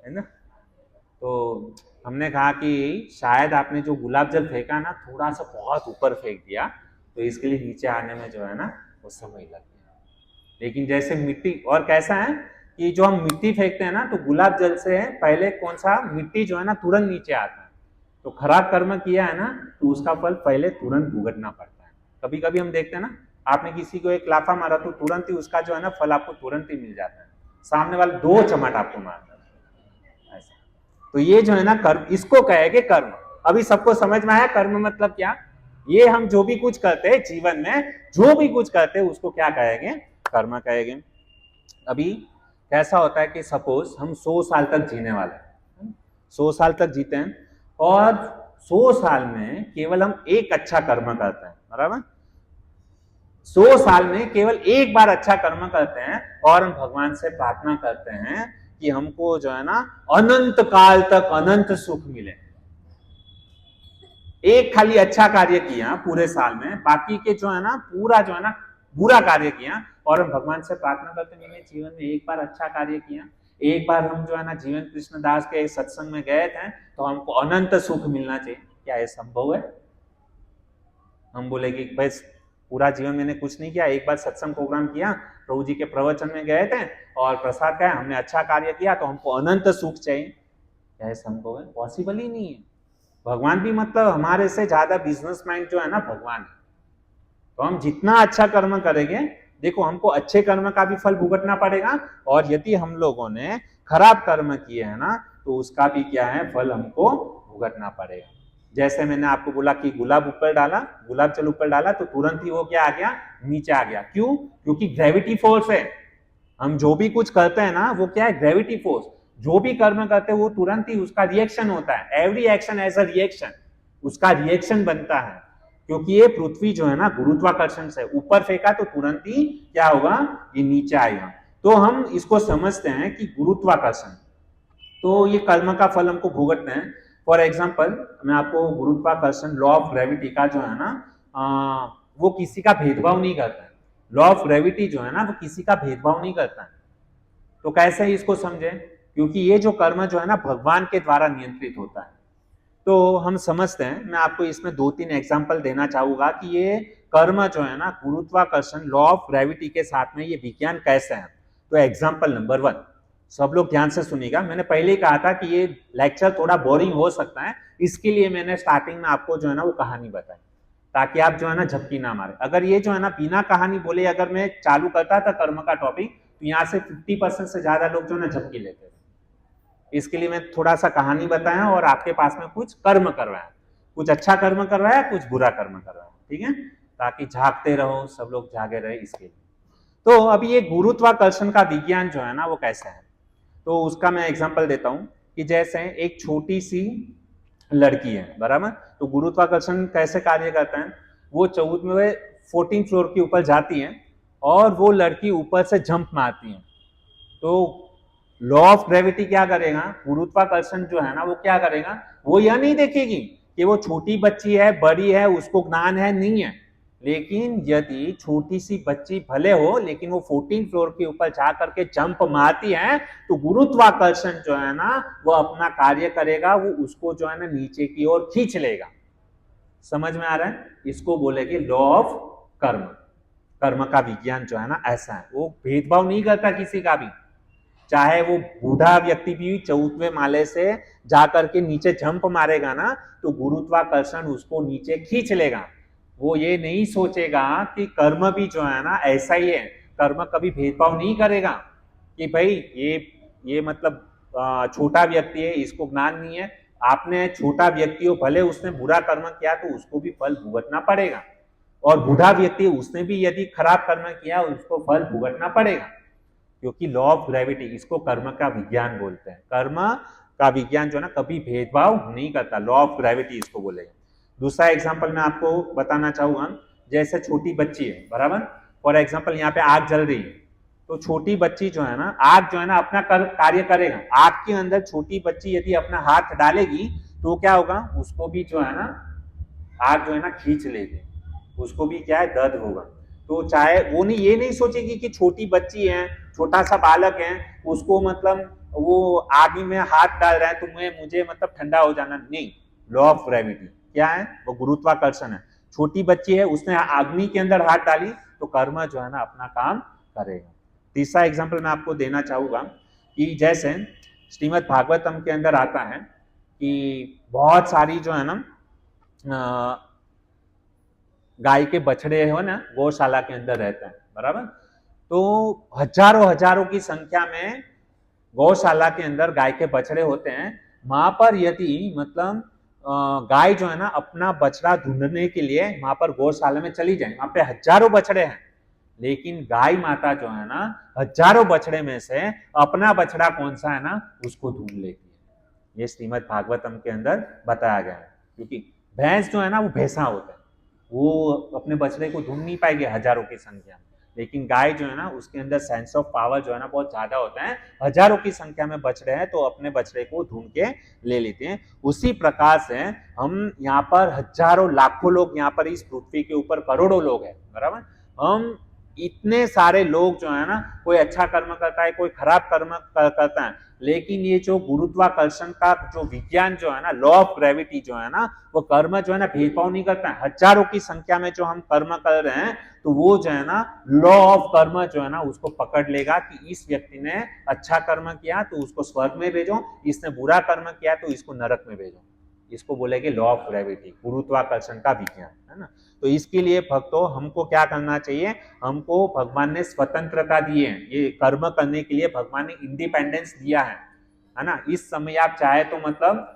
है ना। तो हमने कहा कि शायद आपने जो गुलाब जल फेंका ना थोड़ा सा बहुत ऊपर फेंक दिया, तो इसके लिए नीचे आने में जो है ना वो समय लग गया। लेकिन जैसे मिट्टी, और कैसा है कि जो हम मिट्टी फेंकते हैं ना, तो गुलाब जल से पहले कौन सा मिट्टी जो है ना तुरंत नीचे आता है। तो खराब कर्म किया है ना, तो उसका फल पहले तुरंत भुगतना पड़ता है। कभी कभी हम देखते हैं ना, आपने किसी को एक लाफा मारा तो तुरंत ही उसका जो है ना फल आपको तुरंत ही मिल जाता है, सामने वाला 2 चमाट आपको मारता है ऐसा। तो ये जो है ना कर्म, इसको कहेंगे कर्म। अभी सबको समझ में आया कर्म मतलब क्या? ये हम जो भी कुछ करते हैं जीवन में, जो भी कुछ करते हैं उसको क्या कहेंगे? कर्म कहेंगे। अभी कैसा होता है कि सपोज हम 100 साल तक जीने वाले हैं, 100 साल तक जीते हैं, और 100 साल में केवल हम एक अच्छा कर्म करते हैं, बराबर? 100 साल में केवल एक बार अच्छा कर्म करते हैं और हम भगवान से प्रार्थना करते हैं कि हमको जो है ना अनंत काल तक अनंत सुख मिले। एक खाली अच्छा कार्य किया पूरे साल में, बाकी के जो है ना पूरा जो है ना बुरा कार्य किया, और हम भगवान से प्रार्थना करते हैं मैंने जीवन में एक बार अच्छा कार्य किया, एक बार हम जो है ना जीवन कृष्ण दास के सत्संग में गए थे तो हमको अनंत सुख मिलना चाहिए। क्या ये संभव है? हम बोले कि भाई पूरा जीवन मैंने कुछ नहीं किया, एक बार सत्संग प्रोग्राम किया, प्रभु जी के प्रवचन में गए थे और प्रसाद खाया, हमने अच्छा कार्य किया तो हमको अनंत सुख चाहिए। क्या ये संभव है? पॉसिबल ही नहीं है। भगवान भी मतलब हमारे से ज्यादा बिजनेस माइंड जो है ना भगवान है। तो हम जितना अच्छा कर्म करेंगे, देखो हमको अच्छे कर्म का भी फल भुगतना पड़ेगा, और यदि हम लोगों ने खराब कर्म किए हैं ना तो उसका भी क्या है फल हमको भुगतना पड़ेगा। जैसे मैंने आपको बोला कि गुलाब ऊपर डाला, गुलाब जल ऊपर डाला तो तुरंत ही वो क्या आ गया? नीचे आ गया। क्यों? क्योंकि ग्रेविटी फोर्स है। हम जो भी कुछ करते हैं ना वो क्या है? Gravity force. जो भी कर्म करते हैं वो तुरंत ही उसका रिएक्शन होता है। Every action has a reaction, उसका रिएक्शन बनता है। क्योंकि ये पृथ्वी जो है ना गुरुत्वाकर्षण से ऊपर फेंका तो तुरंत ही क्या होगा? ये नीचे आएगा। तो हम इसको समझते हैं कि गुरुत्वाकर्षण, तो ये कर्म का फल हमको भुगतते हैं। फॉर एग्जाम्पल मैं आपको गुरुत्वाकर्षण लॉ ऑफ ग्रेविटी का जो है ना वो किसी का भेदभाव नहीं करता है। लॉ ऑफ ग्रेविटी जो है ना वो किसी का भेदभाव नहीं करता है। तो कैसे ही इसको समझे? क्योंकि ये जो कर्म जो है ना भगवान के द्वारा नियंत्रित होता है। तो हम समझते हैं, मैं आपको इसमें 2-3 एग्जाम्पल देना चाहूंगा कि ये कर्म जो है ना गुरुत्वाकर्षण लॉ ऑफ ग्रेविटी के साथ में ये विज्ञान कैसे है। तो एग्जाम्पल नंबर 1, सब लोग ध्यान से सुनिएगा। मैंने पहले ही कहा था कि ये लेक्चर थोड़ा बोरिंग हो सकता है, इसके लिए मैंने स्टार्टिंग में आपको जो है ना वो कहानी बताई, ताकि आप जो है ना झपकी ना मारे। अगर ये जो है ना बिना कहानी बोले अगर मैं चालू करता था कर्म का टॉपिक, तो यहाँ से 50% से ज्यादा लोग जो है ना झपकी लेते थे। इसके लिए मैं थोड़ा सा कहानी बताया और आपके पास में कुछ कर्म करवाया, कुछ अच्छा कर्म करवाया, कुछ बुरा कर्म करवाया, ठीक है, ताकि झांकते रहो, सब लोग जागे रहे इसके लिए। तो अभी ये गुरुत्वाकर्षण का विज्ञान जो है ना वो कैसा है, तो उसका मैं एग्जांपल देता हूं कि जैसे एक छोटी सी लड़की है, बराबर? तो गुरुत्वाकर्षण कैसे कार्य करता है? वो 14th फ्लोर के ऊपर जाती है और वो लड़की ऊपर से जंप मारती है। तो लॉ ऑफ ग्रेविटी क्या करेगा? गुरुत्वाकर्षण जो है ना वो क्या करेगा? वो यह नहीं देखेगी कि वो छोटी बच्ची है, बड़ी है, उसको ज्ञान है, नहीं है। लेकिन यदि छोटी सी बच्ची भले हो लेकिन वो 14 फ्लोर के ऊपर जा करके जंप मारती है तो गुरुत्वाकर्षण जो है ना वो अपना कार्य करेगा, वो उसको जो है ना नीचे की ओर खींच लेगा। समझ में आ रहा है? इसको बोलेंगे लॉ ऑफ कर्म। कर्म का विज्ञान जो है ना ऐसा है, वो भेदभाव नहीं करता किसी का भी, चाहे वो बूढ़ा व्यक्ति भी 14वें माले से जाकर के नीचे जंप मारेगा ना तो गुरुत्वाकर्षण उसको नीचे खींच लेगा। वो ये नहीं सोचेगा कि कर्म भी जो है ना ऐसा ही है, कर्म कभी भेदभाव नहीं करेगा कि भाई ये मतलब छोटा व्यक्ति है, इसको ज्ञान नहीं है। आपने छोटा व्यक्ति हो, भले उसने बुरा कर्म किया तो उसको भी फल भुगतना पड़ेगा, और बूढ़ा व्यक्ति उसने भी यदि खराब कर्म किया उसको फल भुगतना पड़ेगा, क्योंकि लॉ ऑफ ग्रेविटी, इसको कर्म का विज्ञान बोलते हैं। कर्म का विज्ञान जो है ना कभी भेदभाव नहीं करता, लॉ ऑफ ग्रेविटी इसको बोलेंगे। दूसरा एग्जांपल मैं आपको बताना चाहूंगा, जैसे छोटी बच्ची है, बराबर? फॉर एग्जांपल यहाँ पे आग जल रही है, तो छोटी बच्ची जो है ना आग जो है ना अपना कार्य करेगा। आग के अंदर छोटी बच्ची यदि अपना हाथ डालेगी तो क्या होगा? उसको भी जो है ना आग जो है ना खींच लेगी, उसको भी क्या है? दर्द होगा। तो चाहे वो नहीं, ये नहीं सोचेगी कि छोटी बच्ची है, छोटा सा बालक है, उसको मतलब वो आग में हाथ डाल रहा है तो मुझे मतलब ठंडा हो जाना नहीं। लॉ ऑफ ग्रेविटी क्या है? वो गुरुत्वाकर्षण है। छोटी बच्ची है, उसने अग्नि के अंदर हाथ डाली तो कर्म जो है ना अपना काम करेगा। तीसरा एग्जाम्पल मैं आपको देना चाहूंगा कि जैसे श्रीमद् भागवतम के अंदर आता है कि बहुत सारी जो है ना गाय के बछड़े हो ना गौशाला के अंदर रहते हैं, बराबर। तो हजारों की संख्या में गौशाला के अंदर गाय के बछड़े होते हैं। वहां पर यदि मतलब गाय जो है ना अपना बछड़ा ढूंढने के लिए वहां पर गौशाला में चली जाए, वहां पे हजारों बछड़े हैं, लेकिन गाय माता जो है ना हजारों बछड़े में से अपना बछड़ा कौन सा है ना उसको ढूंढ लेती है। ये श्रीमद् भागवतम के अंदर बताया गया है। क्योंकि भैंस जो है ना वो भैंसा होता है, वो अपने बछड़े को ढूंढ नहीं पाएगी हजारों की संख्या में, लेकिन गाय जो है ना उसके अंदर सेंस ऑफ पावर जो है ना बहुत ज्यादा होता है। हजारों की संख्या में बछड़े हैं तो अपने बछड़े को ढूंढ के ले लेते हैं। उसी प्रकार से हम यहाँ पर हजारों लाखों लोग यहाँ पर इस पृथ्वी के ऊपर करोड़ों लोग हैं, बराबर। हम इतने सारे लोग जो है ना कोई अच्छा कर्म करता है, कोई खराब कर्म करता है, लेकिन ये जो गुरुत्वाकर्षण का जो विज्ञान जो है ना, लॉ ऑफ ग्रेविटी जो है ना, वो कर्म जो है ना भेदभाव नहीं करता है। हजारों की संख्या में जो हम कर्म कर रहे हैं तो वो जो है ना लॉ ऑफ कर्म जो है ना उसको पकड़ लेगा कि इस व्यक्ति ने अच्छा कर्म किया तो उसको स्वर्ग में भेजो, इसने बुरा कर्म किया तो इसको नरक में भेजो। इसको बोलेंगे लॉ ऑफ ग्रेविटी, गुरुत्वाकर्षण का विज्ञान, है ना। तो इसके लिए भक्तों हमको क्या करना चाहिए? हमको भगवान ने स्वतंत्रता दी है, ये कर्म करने के लिए भगवान ने इंडिपेंडेंस दिया है ना। इस समय आप चाहे तो मतलब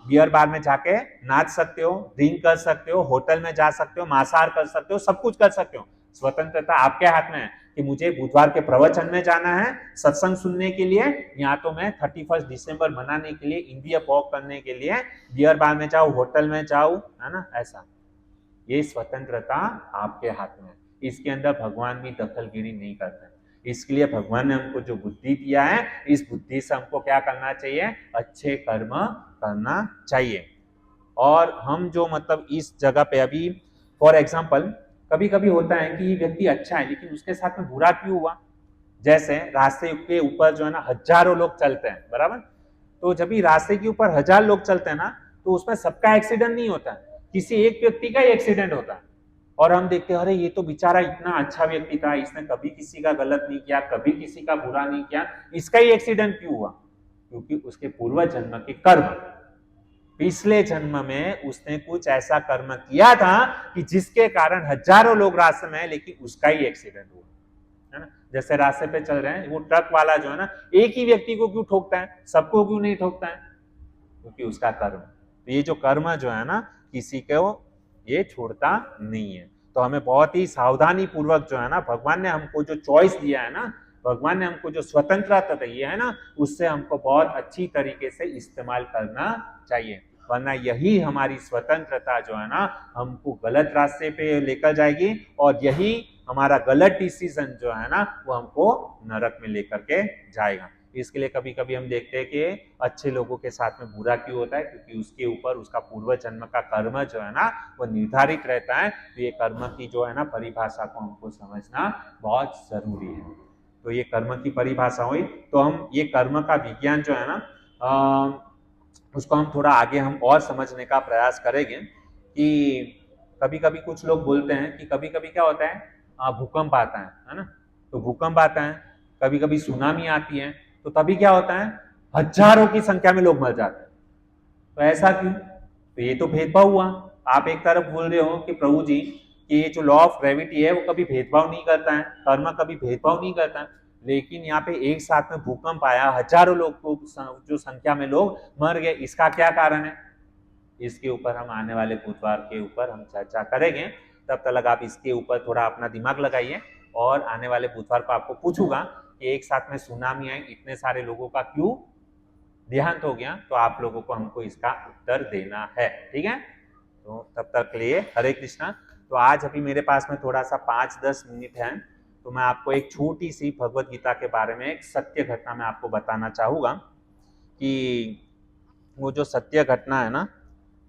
बियर बार में जाके नाच सकते हो, ड्रिंक कर सकते हो, होटल में जा सकते हो, मांसाहार कर सकते हो, सब कुछ कर सकते हो। स्वतंत्रता आपके हाथ में है कि मुझे बुधवार के प्रवचन में जाना है सत्संग सुनने के लिए, या तो मैं 31 दिसंबर मनाने के लिए, इंडिया वॉक करने के लिए बियर बार में जाऊं, होटल में जाऊं, है ना। ऐसा ये स्वतंत्रता आपके हाथ में है। इसके अंदर भगवान भी दखलगिरी नहीं करते। इसके लिए भगवान ने हमको जो बुद्धि दिया है, इस बुद्धि से हमको क्या करना चाहिए? अच्छे कर्म करना चाहिए। और हम जो मतलब इस जगह पे अभी फॉर एग्जाम्पल कभी कभी होता है कि व्यक्ति अच्छा है लेकिन उसके साथ में बुरा क्यों हुआ? जैसे रास्ते के ऊपर जो है ना हजारों लोग चलते हैं, बराबर। तो जब भी रास्ते के ऊपर 1000 लोग चलते हैं ना तो उसमें सबका एक्सीडेंट नहीं होता है, किसी एक व्यक्ति का ही एक्सीडेंट होता है। और हम देखते हैं अरे ये तो बेचारा इतना अच्छा व्यक्ति था, इसने कभी किसी का गलत नहीं किया, कभी किसी का बुरा नहीं किया, इसका ही एक्सीडेंट क्यों हुआ? क्योंकि उसके पूर्व जन्म के कर्म, पिछले जन्म में उसने कुछ ऐसा कर्म किया था कि जिसके कारण हजारों लोग रास्ते में है लेकिन उसका ही एक्सीडेंट हुआ, है ना। जैसे रास्ते पे चल रहे हैं, वो ट्रक वाला जो है ना एक ही व्यक्ति को क्यों ठोकता है, सबको क्यों नहीं ठोकता है? क्योंकि उसका कर्म। तो ये जो कर्म जो है ना किसी को ये छोड़ता नहीं है। तो हमें बहुत ही सावधानी पूर्वक जो है ना, भगवान ने हमको जो चॉइस दिया है ना, भगवान ने हमको जो स्वतंत्रता दी है ना, उससे हमको बहुत अच्छी तरीके से इस्तेमाल करना चाहिए। वरना यही हमारी स्वतंत्रता जो है ना हमको गलत रास्ते पे लेकर जाएगी, और यही हमारा गलत डिसीजन जो है ना वो हमको नरक में लेकर के जाएगा। इसके लिए कभी कभी हम देखते हैं कि अच्छे लोगों के साथ में बुरा क्यों होता है, क्योंकि उसके ऊपर उसका पूर्व जन्म का कर्म जो है ना वो निर्धारित रहता है। तो ये कर्म की जो है ना परिभाषा को हमको समझना बहुत जरूरी है। तो ये कर्म की परिभाषा हुई, तो हम ये कर्म का विज्ञान जो है ना उसको हम थोड़ा आगे हम और समझने का प्रयास करेंगे। कि कभी कभी कुछ लोग बोलते हैं कि कभी कभी क्या होता है, भूकंप आता है ना। तो भूकंप आता है, कभी कभी सुनामी आती है, तो तभी क्या होता है, हजारों की संख्या में लोग मर जाते हैं। तो ऐसा क्यों? तो ये तो भेदभाव हुआ। आप एक तरफ बोल रहे हो कि प्रभु जी कि ये जो लॉ ऑफ ग्रेविटी है वो कभी भेदभाव नहीं करता है, कर्म कभी भेदभाव नहीं करता है, लेकिन यहाँ पे एक साथ में भूकंप आया, हजारों लोग को जो संख्या में लोग मर गए, इसका क्या कारण है? इसके ऊपर हम आने वाले बुधवार के ऊपर हम चर्चा करेंगे। तब तक आप इसके ऊपर थोड़ा अपना दिमाग लगाइए, और आने वाले बुधवार को आपको पूछूंगा कि एक साथ में सुनामी आई, इतने सारे लोगों का क्यों देहांत हो गया, तो आप लोगों को हमको इसका उत्तर देना है, ठीक है। तो तब तक के लिए हरे कृष्णा। तो आज अभी मेरे पास में थोड़ा सा 5-10 मिनट है, तो मैं आपको एक छोटी सी भगवत गीता के बारे में एक सत्य घटना मैं आपको बताना चाहूँगा। कि वो जो सत्य घटना है ना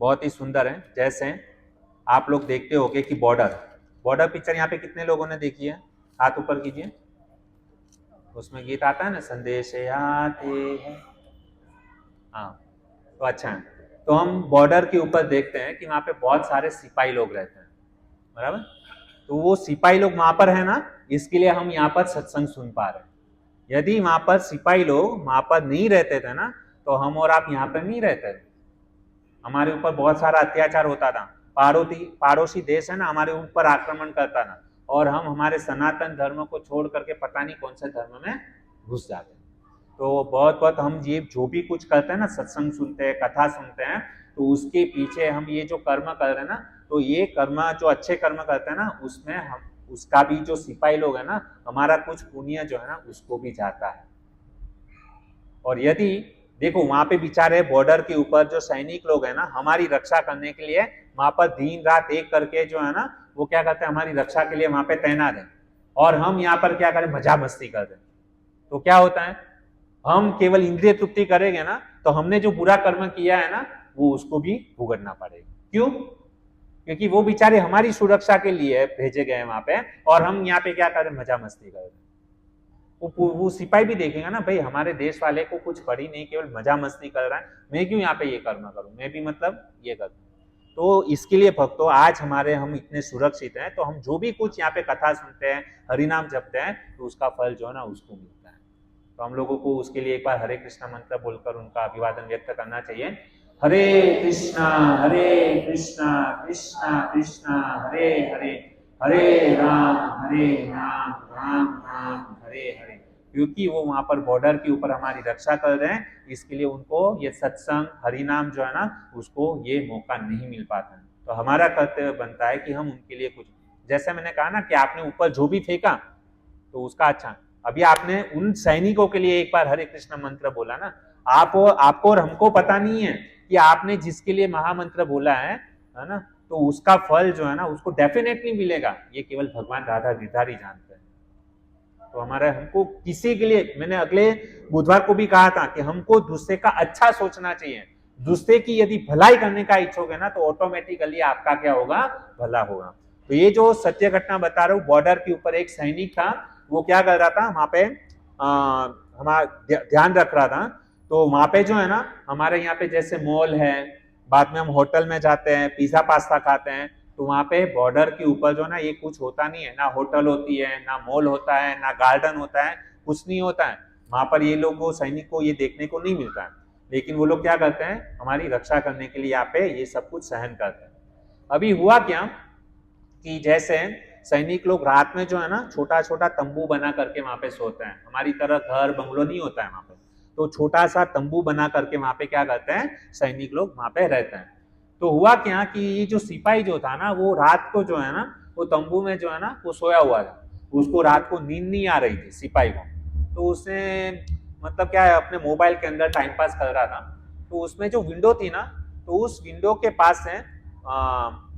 बहुत ही सुंदर है। जैसे आप लोग देखते होंगे कि बॉर्डर बॉर्डर पिक्चर यहाँ पे कितने लोगों ने देखी है? हाथ ऊपर कीजिए। उसमें गीत आता है ना, संदेश आते हैं। हाँ, तो अच्छा है। तो हम बॉर्डर के ऊपर देखते हैं कि वहां पे बहुत सारे सिपाही लोग रहते हैं, बराबर। तो वो सिपाही लोग वहां पर है ना, इसके लिए हम यहाँ पर सत्संग सुन पा रहे हैं। यदि वहां पर सिपाही लोग वहां पर नहीं रहते थे ना, तो हम और आप यहाँ पर नहीं रहते थे। हमारे ऊपर बहुत सारा अत्याचार होता था। पड़ोसी देश है ना, हमारे ऊपर आक्रमण करता था, और हम हमारे सनातन धर्म को छोड़ करके पता नहीं कौन से धर्म में घुस जाते। तो बहुत बहुत हम ये जो भी कुछ करते हैं ना, सत्संग सुनते हैं, कथा सुनते हैं, तो उसके पीछे हम ये जो कर्म कर रहे हैं ना, तो ये कर्म जो अच्छे कर्म करते हैं ना, उसमें हम उसका भी जो सिपाही लोग है ना, हमारा कुछ पुण्य जो है ना उसको भी जाता है। और यदि देखो वहां पे बेचारे बॉर्डर के ऊपर जो सैनिक लोग है ना, हमारी रक्षा करने के लिए वहां पर दिन रात एक करके जो है ना, वो क्या करते हैं, हमारी रक्षा के लिए वहां पे तैनात है। और हम यहाँ पर क्या करें, मजा मस्ती कर रहे हैं। तो क्या होता है, हम केवल इंद्रिय तृप्ति करेंगे ना, तो हमने जो बुरा कर्म किया है ना, वो उसको भी भुगतना पड़ेगा। क्यों? क्योंकि वो बेचारे हमारी सुरक्षा के लिए भेजे गए वहां पे, और हम यहाँ पे क्या कर रहे हैं, मजा मस्ती कर रहे हैं। वो सिपाही भी देखेगा ना, भाई हमारे देश वाले को कुछ पड़ी नहीं, केवल मजा मस्ती कर रहा है, मैं क्यों यहाँ पे ये कर्म करूं, मैं भी मतलब ये करूं। तो इसके लिए भक्तों, आज हम इतने सुरक्षित हैं, तो हम जो भी कुछ यहाँ पे कथा सुनते हैं, हरिनाम जपते हैं, तो उसका फल जो है ना उसको मिलता है। तो हम लोगों को उसके लिए एक बार हरे कृष्णा मंत्र बोलकर उनका अभिवादन व्यक्त करना चाहिए। हरे कृष्णा कृष्णा कृष्णा हरे हरे, हरे राम राम राम हरे हरे। क्योंकि वो वहां पर बॉर्डर के ऊपर हमारी रक्षा कर रहे हैं, इसके लिए उनको ये सत्संग हरिनाम जो है ना, उसको ये मौका नहीं मिल पाता है। तो हमारा कर्तव्य बनता है कि हम उनके लिए कुछ, जैसे मैंने कहा ना कि आपने ऊपर जो भी फेंका तो उसका अच्छा, अभी आपने उन सैनिकों के लिए एक बार हरे कृष्ण मंत्र बोला ना, आपको और हमको पता नहीं है कि आपने जिसके लिए महामंत्र बोला है ना, तो उसका फल जो है ना उसको डेफिनेटली मिलेगा, ये केवल भगवान राधा गिरधारी जानते हैं। तो हमारा हमको किसी के लिए, मैंने अगले बुधवार को भी कहा था कि हमको दूसरे का अच्छा सोचना चाहिए। दूसरे की यदि भलाई करने का इच्छुक है ना, तो ऑटोमेटिकली आपका क्या होगा, भला होगा। तो ये जो सत्य घटना बता रहा हूँ, बॉर्डर के ऊपर एक सैनिक था, वो क्या कर रहा था वहां पे, हमारा ध्यान रख रहा था। तो वहां पे जो है ना, हमारे यहाँ पे जैसे मॉल है, बाद में हम होटल में जाते हैं, पिज्जा पास्ता खाते हैं, तो वहां पे बॉर्डर के ऊपर जो ना ये कुछ होता नहीं है, ना होटल होती है, ना मॉल होता है, ना गार्डन होता है, कुछ नहीं होता है वहां पर। ये लोग को, सैनिक को ये देखने को नहीं मिलता है, लेकिन वो लोग क्या करते हैं, हमारी रक्षा करने के लिए यहाँ पे ये सब कुछ सहन करते हैं। अभी हुआ क्या कि जैसे सैनिक लोग रात में जो है ना, छोटा छोटा तंबू बना करके वहां पे सोते हैं। हमारी तरह घर बंगलो नहीं होता है वहां पे, तो छोटा सा तंबू बना करके वहां पे क्या करते हैं, सैनिक लोग वहां पे रहते हैं। तो हुआ क्या कि ये जो सिपाही जो था ना, वो रात को जो है ना, वो तंबू में जो है ना वो सोया हुआ था, उसको रात को नींद नहीं आ रही थी सिपाही को। तो उसने मतलब क्या है, अपने मोबाइल के अंदर टाइम पास कर रहा था। तो उसमें जो विंडो थी ना, तो उस विंडो के पास से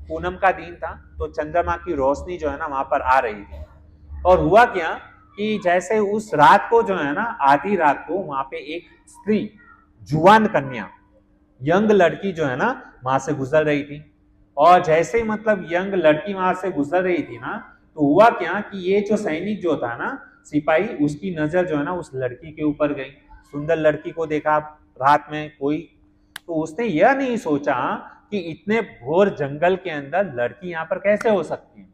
पूनम का दिन था, तो चंद्रमा की रोशनी जो है ना वहां पर आ रही थी। और हुआ क्या कि जैसे उस रात को जो है ना, आधी रात को वहां पे एक स्त्री, जुवान कन्या, यंग लड़की जो है ना वहां से गुजर रही थी। और जैसे ही मतलब यंग लड़की वहां से गुजर रही थी ना, तो हुआ क्या कि ये जो सैनिक जो था ना, सिपाही, उसकी नजर जो है ना उस लड़की के ऊपर गई। सुंदर लड़की को देखा रात में कोई, तो उसने यह नहीं सोचा कि इतने घोर जंगल के अंदर लड़की यहाँ पर कैसे हो सकती है।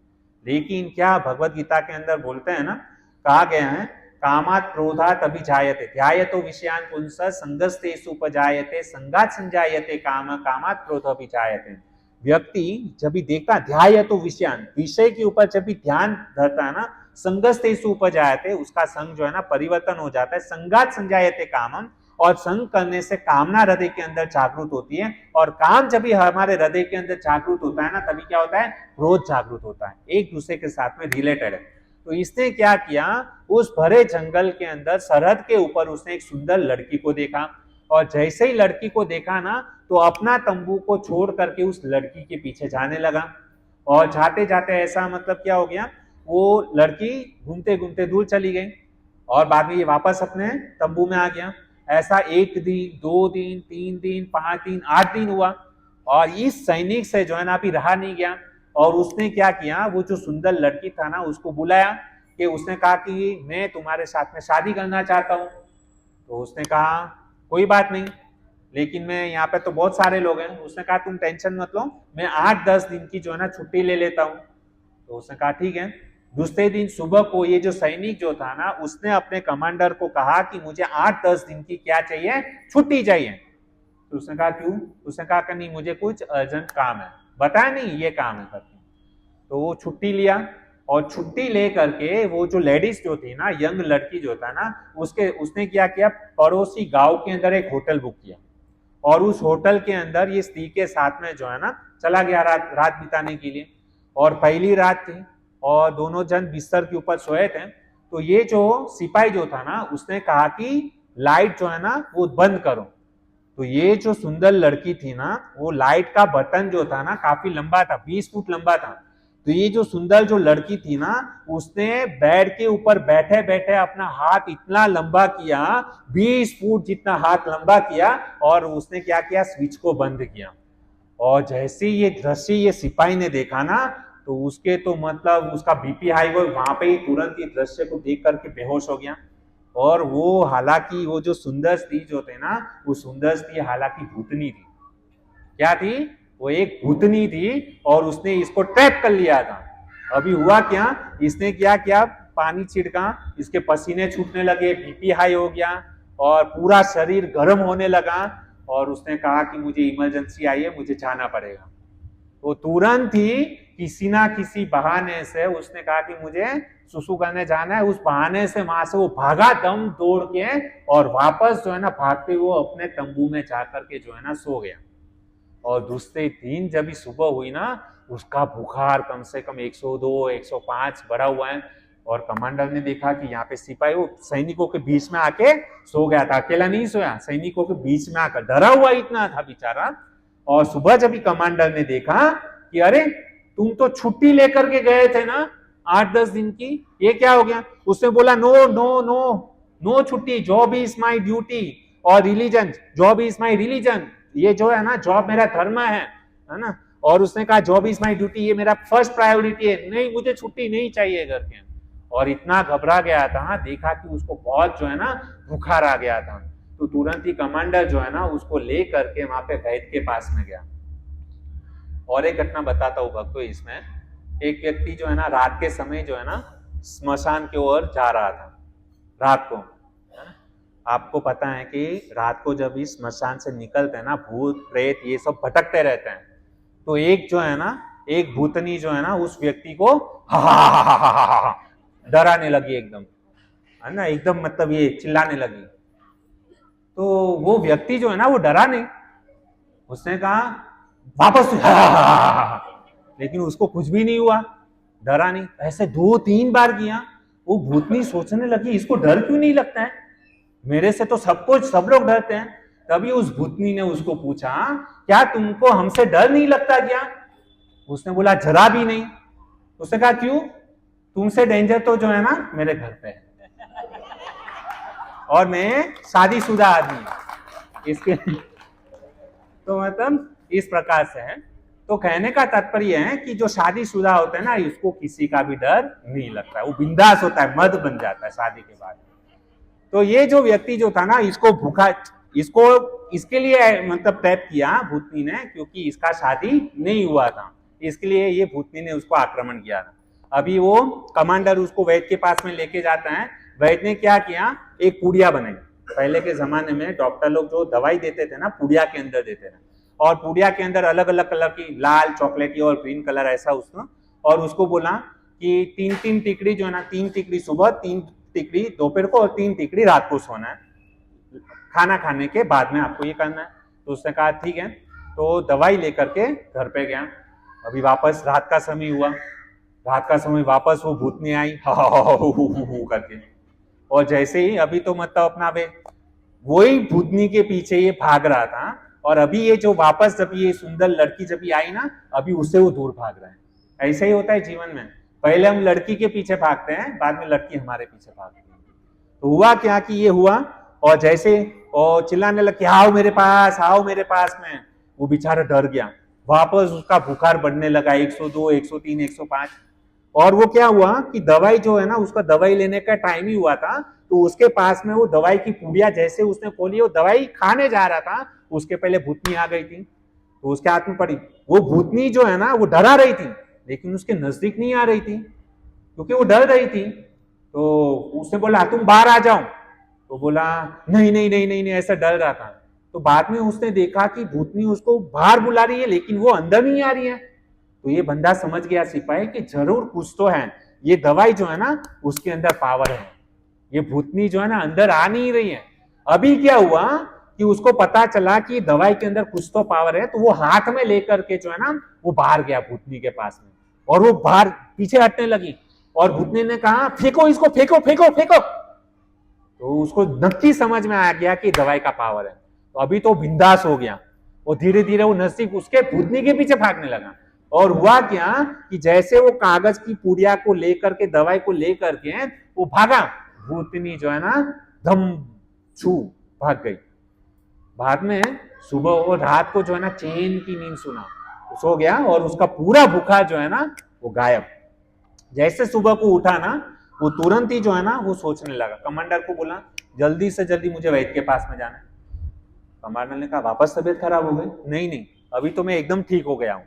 लेकिन क्या भगवत गीता के अंदर बोलते हैं ना, कहा गया है, कामात् क्रोधात् अभिजायते ध्यायतो विषयान् पुंस संगस्तेषु उपजायते संगात् संजायते काम कामात् क्रोध अभिजायते। व्यक्ति जब भी देखता, ध्यायतो विषयान्, विषय के ऊपर जब भी ध्यान धरता है ना, संगस्तेषु उपजायते, उसका संग जो है ना परिवर्तन हो जाता है, संगात् संजायते कामम, और संग करने से कामना हृदय के अंदर जागृत होती है। और काम जब भी हमारे हृदय के अंदर जागृत होता है ना, तभी क्या होता है, क्रोध जागृत होता है, एक दूसरे के साथ में रिलेटेड है। तो इसने क्या किया, उस भरे जंगल के अंदर सरहद के ऊपर उसने एक सुंदर लड़की को देखा, और जैसे ही लड़की को देखा ना, तो अपना तंबू को छोड़ करके उस लड़की के पीछे जाने लगा। और जाते जाते ऐसा मतलब क्या हो गया, वो लड़की घूमते घूमते दूर चली गई, और बाद में ये वापस अपने तंबू में आ गया। ऐसा 1 दिन 2 दिन 3 दिन 5 दिन 8 दिन हुआ, और इस सैनिक से जो है ना अभी रहा नहीं गया। और उसने क्या किया, वो जो सुंदर लड़की था ना उसको बुलाया कि उसने कहा कि मैं तुम्हारे साथ में शादी करना चाहता हूँ। तो उसने कहा कोई बात नहीं, लेकिन मैं यहाँ पे तो बहुत सारे लोग हैं। उसने कहा तुम टेंशन मत लो, मैं 8-10 दिन की जो है ना छुट्टी ले लेता हूँ। तो उसने कहा ठीक है। दूसरे दिन सुबह को ये जो सैनिक जो था ना उसने अपने कमांडर को कहा कि मुझे 8-10 दिन की क्या चाहिए, छुट्टी चाहिए। तो उसने कहा क्यों? उसने कहा कि नहीं मुझे कुछ अर्जेंट काम है, बताया नहीं ये काम है करके। तो वो छुट्टी लिया और छुट्टी ले करके वो जो लेडीज जो थी ना, यंग लड़की जो था ना, उसने क्या किया, पड़ोसी गांव के अंदर एक होटल बुक किया और उस होटल के अंदर ये स्त्री के साथ में जो है ना चला गया रात बिताने के लिए। और पहली रात थी और दोनों जन बिस्तर के ऊपर सोए थे। तो ये जो सिपाही जो था ना उसने कहा कि लाइट जो है ना वो बंद करो। तो ये जो सुंदर लड़की थी ना, वो लाइट का बटन जो था ना काफी लंबा था, 20 फुट लंबा था। तो ये जो सुंदर जो लड़की थी ना उसने बेड के ऊपर बैठे बैठे अपना हाथ इतना लंबा किया, 20 फुट जितना हाथ लंबा किया, और उसने क्या किया, स्विच को बंद किया। और जैसे ये दृश्य ये सिपाही ने देखा ना तो उसके तो मतलब उसका बीपी हाई हुआ, वहां पे ही तुरंत ये दृश्य को देख करके बेहोश हो गया। और वो हालांकि वो जो सुंदर स्त्री जो थे ना, वो सुंदर स्त्री हालांकि भूतनी थी। क्या थी? वो एक भूतनी थी और उसने इसको ट्रैप कर लिया था। अभी हुआ क्या, इसने क्या किया, पानी छिड़का, इसके पसीने छूटने लगे, बीपी हाई हो गया और पूरा शरीर गर्म होने लगा। और उसने कहा कि मुझे इमरजेंसी आई है, मुझे जाना पड़ेगा। तो तुरंत ही किसी ना किसी बहाने से उसने कहा कि मुझे सुसु करने जाना है। उस बहाने से वहां से वो भागा दम दौड़ के और वापस जो है ना भागते हुए अपने तंबू में जाकर के जो है ना सो गया। और दूसरे दिन जब सुबह हुई ना, उसका बुखार कम से कम 102 105 बढ़ा हुआ है। और कमांडर ने देखा कि यहाँ पे सिपाही वो सैनिकों के बीच में आके सो गया था, अकेला नहीं सोया, सैनिकों के बीच में आकर डरा हुआ इतना था बेचारा। और सुबह जब भी कमांडर ने देखा कि अरे तुम तो छुट्टी लेकर के गए थे ना 8-10 दिन की, ये क्या हो गया? उसने बोला नो नो नो नो छुट्टी, जॉब इज माई ड्यूटी और religion, job is my religion, ये जो है ना जॉब मेरा धर्म है ना। और उसने कहा जॉब इज माई ड्यूटी, ये मेरा फर्स्ट प्रायोरिटी है, नहीं मुझे छुट्टी नहीं चाहिए करके। और इतना घबरा गया था, देखा कि उसको बहुत जो है ना बुखार आ गया था। तो तुरंत ही कमांडर जो है ना उसको ले करके वहां पे वैद्य के पास में गया। और एक घटना बताता हूँ भक्तों, इसमें एक व्यक्ति जो है ना रात के समय जो है ना स्मशान की ओर जा रहा था रात को। आपको पता है कि रात को जब इस स्मशान से निकलते हैं ना, भूत प्रेत ये सब भटकते रहते हैं। तो एक जो है ना, एक भूतनी जो है ना उस व्यक्ति को डराने लगी एकदम, है ना, एकदम मतलब ये चिल्लाने लगी। तो वो व्यक्ति जो है ना वो डरा नहीं, उसने कहा वापस लेकिन उसको कुछ भी नहीं हुआ, डरा नहीं। ऐसे 2-3 बार किया। वो भूतनी सोचने लगी इसको डर क्यों नहीं लगता है, मेरे से तो सब लोग डरते हैं। तभी उस भूतनी ने उसको पूछा क्या तुमको हमसे डर नहीं लगता क्या? उसने बोला जरा भी नहीं। उसने कहा क्यों? तुमसे डेंजर तो जो है ना मेरे घर पे है और मैं शादीशुदा आदमी इसके तो मतलब इस प्रकार से है। तो कहने का तात्पर्य है कि जो शादीशुदा होता है ना इसको किसी का भी डर नहीं लगता है, वो बिंदास होता है, मर्द बन जाता है शादी के बाद। तो ये जो व्यक्ति जो था ना इसको भूखा, इसको इसके लिए मतलब टैप किया भूतनी ने, क्योंकि इसका शादी नहीं हुआ था, इसके लिए ये भूतनी ने उसको आक्रमण किया था। अभी वो कमांडर उसको वैद्य के पास में लेके जाता है। वैद्य ने क्या किया, एक पुड़िया बनाई। पहले के जमाने में डॉक्टर लोग जो दवाई देते थे ना पुड़िया के अंदर देते थे, और पुड़िया के अंदर अलग अलग कलर की, लाल, चॉकलेटी और ग्रीन कलर ऐसा उसको, और उसको बोला कि 3-3 टिकड़ी जो है ना, 3 टिकड़ी सुबह, 3 टिकड़ी दोपहर को और 3 टिकड़ी रात को सोना है, खाना खाने के बाद में आपको ये करना है। तो उसने कहा ठीक है। तो दवाई लेकर के घर पे गया। अभी वापस रात का समय हुआ, रात का समय वापस वो भूतनी आई करके। और जैसे ही अभी तो मतलब अपना वे वही भूतनी के पीछे ये भाग रहा था, और अभी ये जो वापस जब ये सुंदर लड़की जब ये आई ना, अभी उससे वो दूर भाग रहा है। ऐसा ही होता है जीवन में, पहले हम लड़की के पीछे भागते हैं, बाद में लड़की हमारे पीछे भागती है। तो हुआ क्या कि ये हुआ, और जैसे और चिल्लाने लग, आओ मेरे पास, आओ मेरे पास में, वो बेचारा डर गया। वापस उसका बुखार बढ़ने लगा 102, 103, 105। और वो क्या हुआ कि दवाई जो है ना, उसका दवाई लेने का टाइम ही हुआ था, तो उसके पास में वो दवाई की पुड़िया जैसे उसने खोली, वो दवाई खाने जा रहा था, उसके पहले भूतनी आ गई थी, तो उसके हाथ में पड़ी। वो भूतनी जो है ना, वो डरा रही थी, लेकिन उसके नजदीक नहीं आ रही थी क्योंकि वो डर रही थी। तो उसने बोला तुम बाहर आ जाओ, तो बोला नहीं नहीं नहीं नहीं नहीं, ऐसा डर रहा था। तो बाद में उसने देखा कि भूतनी उसको बाहर बुला रही है, लेकिन वो अंदर नहीं आ रही है। तो ये बंदा समझ गया सिपाही कि जरूर कुछ तो है, ये दवाई जो है ना उसके अंदर पावर है, ये भूतनी जो है ना अंदर आ नहीं रही है। अभी क्या हुआ कि उसको पता चला कि दवाई के अंदर कुछ तो पावर है, तो वो हाथ में लेकर के जो है ना वो बाहर गया भूतनी के पास में, और वो बाहर पीछे हटने लगी, और भूतनी ने कहा फेंको इसको, फेंको फेंको फेंको। तो उसको नक्की समझ में आ गया कि दवाई का पावर है, तो अभी तो बिंदास हो गया, और धीरे धीरे वो नजदीक उसके भूतनी के पीछे भागने लगा। और हुआ क्या कि जैसे वो कागज की पुड़िया को लेकर के, दवाई को लेकर के वो भागा, भूतनी जो है ना धम छू भाग गई। बाद में सुबह और रात को जो है ना चैन की नींद सुना, सो गया, और उसका पूरा बुखार जो है ना वो गायब। जैसे सुबह को उठा ना, वो तुरंत ही जो है ना वो सोचने लगा, कमांडर को बोला जल्दी से जल्दी मुझे वैद्य के पास में जाना है। कमांडर ने कहा वापस तबीयत खराब हो गई? नहीं नहीं, अभी तो मैं एकदम ठीक हो गया हूँ,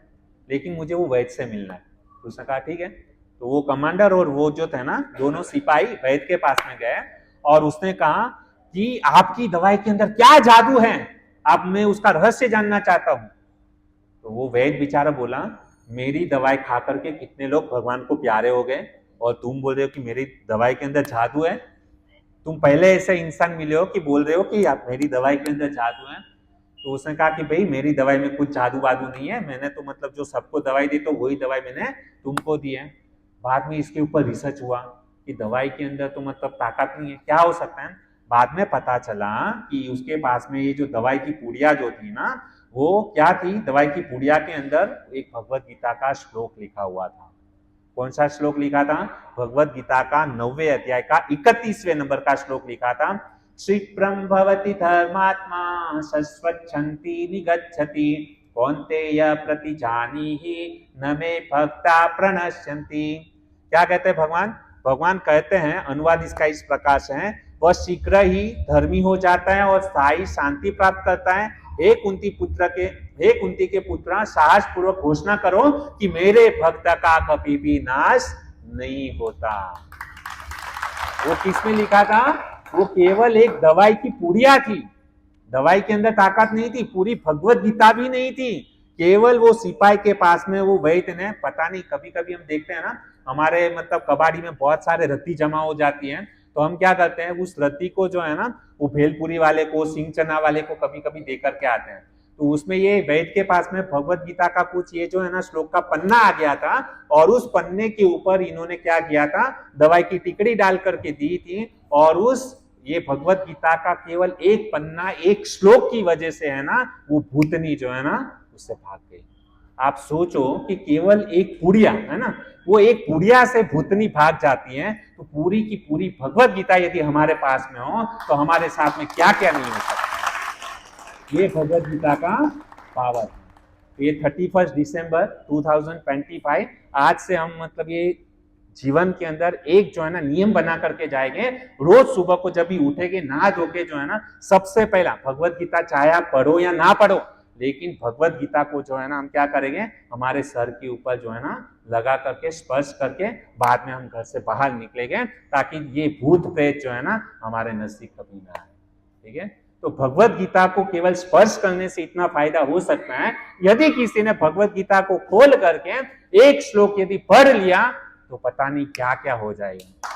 लेकिन मुझे वो वैद्य से मिलना है। तो उसने कहा ठीक है। तो वो कमांडर और वो जो थे ना दोनों सिपाही वैद्य के पास में गए, और उसने कहा कि आपकी दवाई के अंदर क्या जादू है, आप, मैं उसका रहस्य जानना चाहता हूं। तो वो वैद्य बेचारा बोला मेरी दवाई खा करके कितने लोग भगवान को प्यारे हो गए, और तुम बोल रहे हो कि मेरी दवाई के अंदर जादू है? तुम पहले ऐसे इंसान मिले हो कि बोल रहे हो कि आप मेरी दवाई के अंदर जादू है? तो उसने कहा कि भाई मेरी दवाई में कुछ जादू वादू नहीं है, मैंने तो मतलब जो सबको दवाई दी तो वही दवाई मैंने तुमको दी है। बाद में इसके ऊपर रिसर्च हुआ कि दवाई के अंदर तो मतलब ताकत नहीं है, क्या हो सकता है? बाद में पता चला कि उसके पास में ये जो दवाई की पुड़िया जो थी ना, वो क्या थी, दवाई की पुड़िया के अंदर एक भगवत गीता का श्लोक लिखा हुआ था। कौन सा श्लोक लिखा था? भगवत गीता का 9वें अध्याय का 31वें नंबर का श्लोक लिखा था। क्षिप्रम भवति धर्मात्मा सस्वच्छन्ति निगच्छति कौन्तेय प्रतिजानीहि न मे भक्ता प्रणश्यन्ति। क्या कहते हैं भगवान? भगवान कहते हैं, अनुवाद इसका इस प्रकार से है, वह शीघ्र ही धर्मी हो जाता है और स्थायी शांति प्राप्त करता है। हे कुंती के पुत्र साहस पूर्वक घोषणा करो कि मेरे भक्त का कभी भी नाश नहीं होता। वो किसमें लिखा था? वो केवल एक दवाई की पुड़िया थी, दवाई के अंदर ताकत नहीं थी, पूरी भगवत गीता भी नहीं थी। केवल वो सिपाही के पास में वो वैद्य ने, पता नहीं कभी कभी हम देखते हैं ना हमारे मतलब कबाड़ी में बहुत सारे रत्ती जमा हो जाती है, तो हम क्या करते हैं उस रत्ती को जो है ना वो भेलपुरी वाले को, सिंह चना वाले को कभी कभी दे करके आते हैं। तो उसमें ये वैद्य के पास में भगवत गीता का कुछ ये जो है ना श्लोक का पन्ना आ गया था, और उस पन्ने के ऊपर इन्होंने क्या किया था, दवाई की टिकड़ी डाल करके दी थी, और उस ये भगवत गीता का केवल एक पन्ना, एक श्लोक की वजह से है ना वो भूतनी जो है ना उससे भाग गई। आप सोचो कि केवल एक पुड़िया है ना, वो एक पुड़िया से भूतनी भाग जाती है, तो पूरी की पूरी भगवत गीता यदि हमारे पास में हो तो हमारे साथ में क्या क्या नहीं हो सकता। ये भगवत गीता का पावर है। ये 31 दिसंबर 2025 आज से हम मतलब ये जीवन के अंदर एक जो है ना नियम बना करके जाएंगे, रोज सुबह को जब भी उठेंगे नहा धो के जो है ना सबसे पहला भगवत गीता, चाहे आप पढ़ो या ना पढ़ो, लेकिन भगवत गीता को जो है ना हम क्या करेंगे, हमारे सर के ऊपर जो है ना लगा करके स्पर्श करके बाद में हम घर से बाहर निकलेंगे, ताकि ये भूत प्रेत जो है ना हमारे नजदीक कभी ना आए। ठीक है, तो भगवत गीता को केवल स्पर्श करने से इतना फायदा हो सकता है, यदि किसी ने भगवत गीता को खोल करके एक श्लोक यदि पढ़ लिया तो पता नहीं क्या क्या हो जाएगा।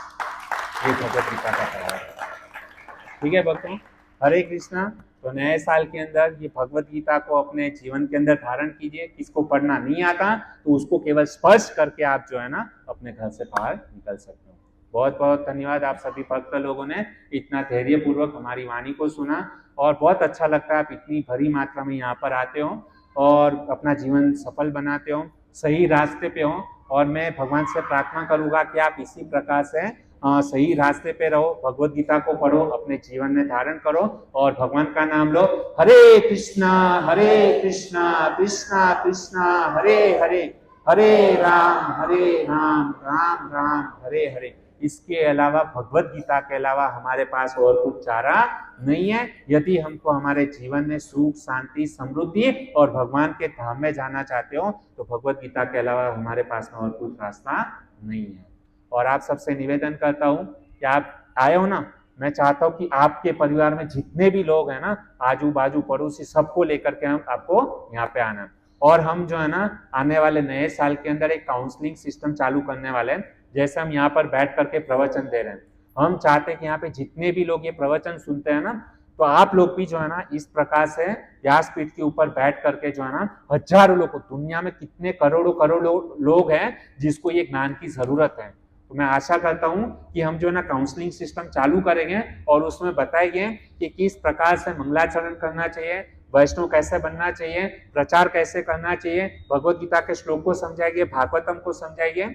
ये भगवत गीता का पावर है। ठीक है भक्तों, हरे कृष्णा। तो नए साल के अंदर ये भगवत गीता को अपने जीवन के अंदर धारण कीजिए। किसको पढ़ना नहीं आता तो उसको केवल स्पर्श करके आप जो है ना अपने घर से बाहर निकल सकते हो। बहुत बहुत धन्यवाद आप सभी भक्त लोगों ने इतना धैर्य पूर्वक हमारी वाणी को सुना, और बहुत अच्छा लगता है आप इतनी भरी मात्रा में यहाँ पर आते हो और अपना जीवन सफल बनाते हो, सही रास्ते पे हो। और मैं भगवान से प्रार्थना करूंगा कि आप इसी प्रकार से सही रास्ते पे रहो, भगवत गीता को पढ़ो, अपने जीवन में धारण करो और भगवान का नाम लो। हरे कृष्णा कृष्णा कृष्णा हरे हरे, हरे राम राम राम हरे हरे। इसके अलावा भगवत गीता के अलावा हमारे पास और कुछ चारा नहीं है। यदि हमको हमारे जीवन में सुख, शांति, समृद्धि और भगवान के धाम में जाना चाहते हो तो भगवत गीता के अलावा हमारे पास में और कुछ रास्ता नहीं है। और आप सबसे निवेदन करता हूं कि आप आए हो ना, मैं चाहता हूं कि आपके परिवार में जितने भी लोग हैं ना, आजू बाजू पड़ोसी, सबको लेकर के हम आपको यहाँ पे आना। और हम जो है ना आने वाले नए साल के अंदर एक काउंसलिंग सिस्टम चालू करने वाले हैं। जैसे हम यहाँ पर बैठ करके प्रवचन दे रहे हैं, हम चाहते हैं कि यहाँ पे जितने भी लोग ये प्रवचन सुनते हैं ना, तो आप लोग भी जो है ना इस प्रकार से व्यासपीठ के ऊपर बैठ करके जो है ना, हजारों लोग, दुनिया में कितने करोड़ों करोड़ों लोग हैं जिसको ये ज्ञान की जरूरत है। तो मैं आशा करता हूं कि हम जो है ना काउंसलिंग सिस्टम चालू करेंगे और उसमें बताएंगे कि किस प्रकार से मंगलाचरण करना चाहिए, वैष्णव कैसे बनना चाहिए, प्रचार कैसे करना चाहिए, भगवत गीता के श्लोक को समझाएंगे, भागवतम को समझाएंगे,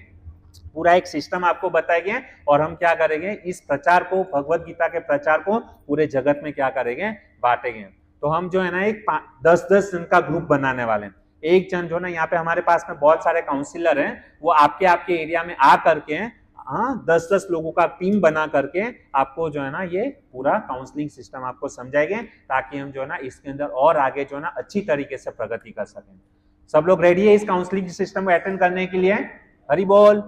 पूरा एक सिस्टम आपको बताएंगे। और हम क्या करेंगे, इस प्रचार को, भगवत गीता के प्रचार को पूरे जगत में क्या करेंगे, बांटेंगे। तो हम जो है ना एक 10-10 जन का ग्रुप बनाने वाले हैं। एक जन जो ना, यहाँ पे हमारे पास में बहुत सारे काउंसिलर हैं, वो आपके एरिया में आ करके 10-10 लोगों का टीम बना करके आपको जो है ना ये पूरा काउंसलिंग सिस्टम आपको समझाएंगे, ताकि हम जो है ना इसके अंदर और आगे जो है ना अच्छी तरीके से प्रगति कर सकें। सब लोग रेडी है इस काउंसलिंग सिस्टम को अटेंड करने के लिए? हरि बोल।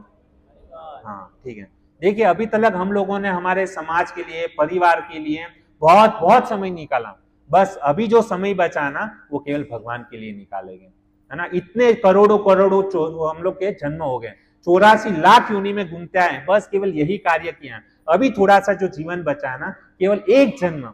हाँ ठीक है। देखिए अभी तक हम लोगों ने हमारे समाज के लिए, परिवार के लिए बहुत बहुत समय निकाला। बस अभी जो समय बचा ना वो केवल भगवान के लिए निकालेंगे, है ना। इतने करोड़ों करोड़ों हम लोग के जन्म हो गए, 84 लाख योनि में घूमते आए, बस केवल यही कार्य किया। अभी थोड़ा सा जो जीवन बचा है ना, केवल एक जन्म,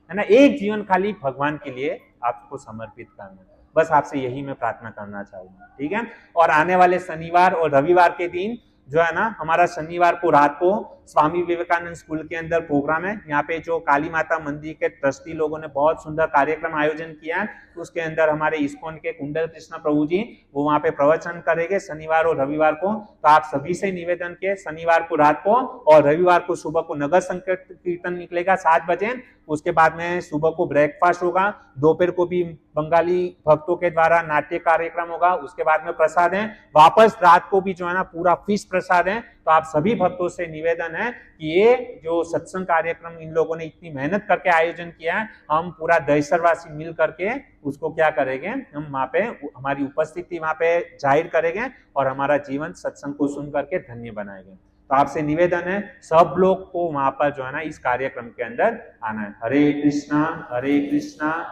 है ना, एक जीवन खाली भगवान के लिए आपको समर्पित करना है। बस आपसे यही मैं प्रार्थना करना चाहूंगा, ठीक है। और आने वाले शनिवार और रविवार के दिन जो है ना, हमारा शनिवार को रात को स्वामी विवेकानंद स्कूल के अंदर प्रोग्राम है। यहाँ पे जो काली माता मंदिर के ट्रस्टी लोगों ने बहुत सुंदर कार्यक्रम आयोजन किया है, उसके अंदर हमारे इस्कॉन के कुंडल कृष्ण प्रभु जी वो वहाँ पे प्रवचन करेंगे शनिवार और रविवार को। तो आप सभी से निवेदन के, शनिवार को रात को और रविवार को सुबह को नगर कीर्तन निकलेगा 7 बजे। उसके बाद में सुबह को ब्रेकफास्ट होगा, दोपहर को भी बंगाली भक्तों के द्वारा नाट्य कार्यक्रम होगा, उसके बाद में प्रसाद है, वापस रात को भी जो है ना पूरा फिश प्रसाद है। तो आप सभी भक्तों से निवेदन है कि ये जो सत्संग कार्यक्रम इन लोगों ने इतनी मेहनत करके आयोजन किया है, हम पूरा दहशतवासी मिल करके उसको क्या करेंगे, हम वहां पे हमारी उपस्थिति वहां पे जाहिर करेंगे और हमारा जीवन सत्संग को सुन करके धन्य बनाएंगे। तो आपसे निवेदन है सब लोग को वहां पर जो है ना इस कार्यक्रम के अंदर आना है। हरे कृष्णा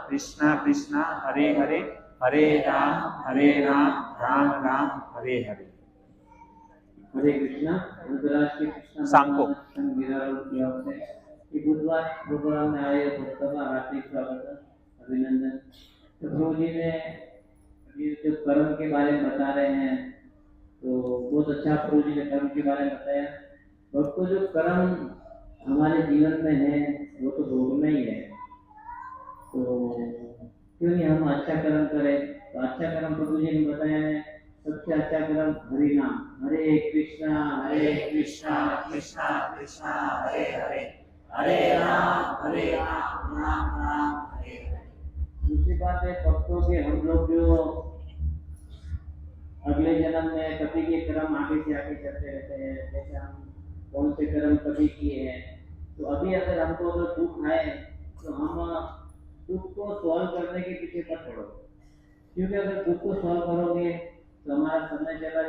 कृष्णा कृष्णा हरे हरे, हरे राम राम राम हरे हरे। हरे कृष्णा। अंतर्राष्ट्रीय कृष्ण शाम को बुधवार प्रोग्राम में आए भक्तों का हार्दिक स्वागत है, अभिनंदन। तो प्रभु जी ने जो कर्म के बारे में बता रहे हैं, तो बहुत अच्छा प्रभु जी ने कर्म के बारे में बताया। भक्तों जो कर्म हमारे जीवन में है वो तो भोगना ही है, तो क्यों नहीं हम अच्छा कर्म करें। तो अच्छा कर्म प्रभु जी ने बताया है, सबसे अच्छा कर्म हरि नाम। हरे कृष्णा कृष्णा कृष्णा हरे हरे, हरे राम राम राम हरे हरे। दूसरी बात है भक्तों के, हम लोग जो अगले जन्म में कभी के कर्म आगे से आगे करते रहते हैं, जैसे हम कौन से कर्म कभी किए हैं। तो अभी अगर हमको अगर दुख आए तो हम दुख को सॉल्व करने के पीछे मत पड़ो, क्योंकि अगर दुख को सॉल्व करोगे तो हमारा समय चला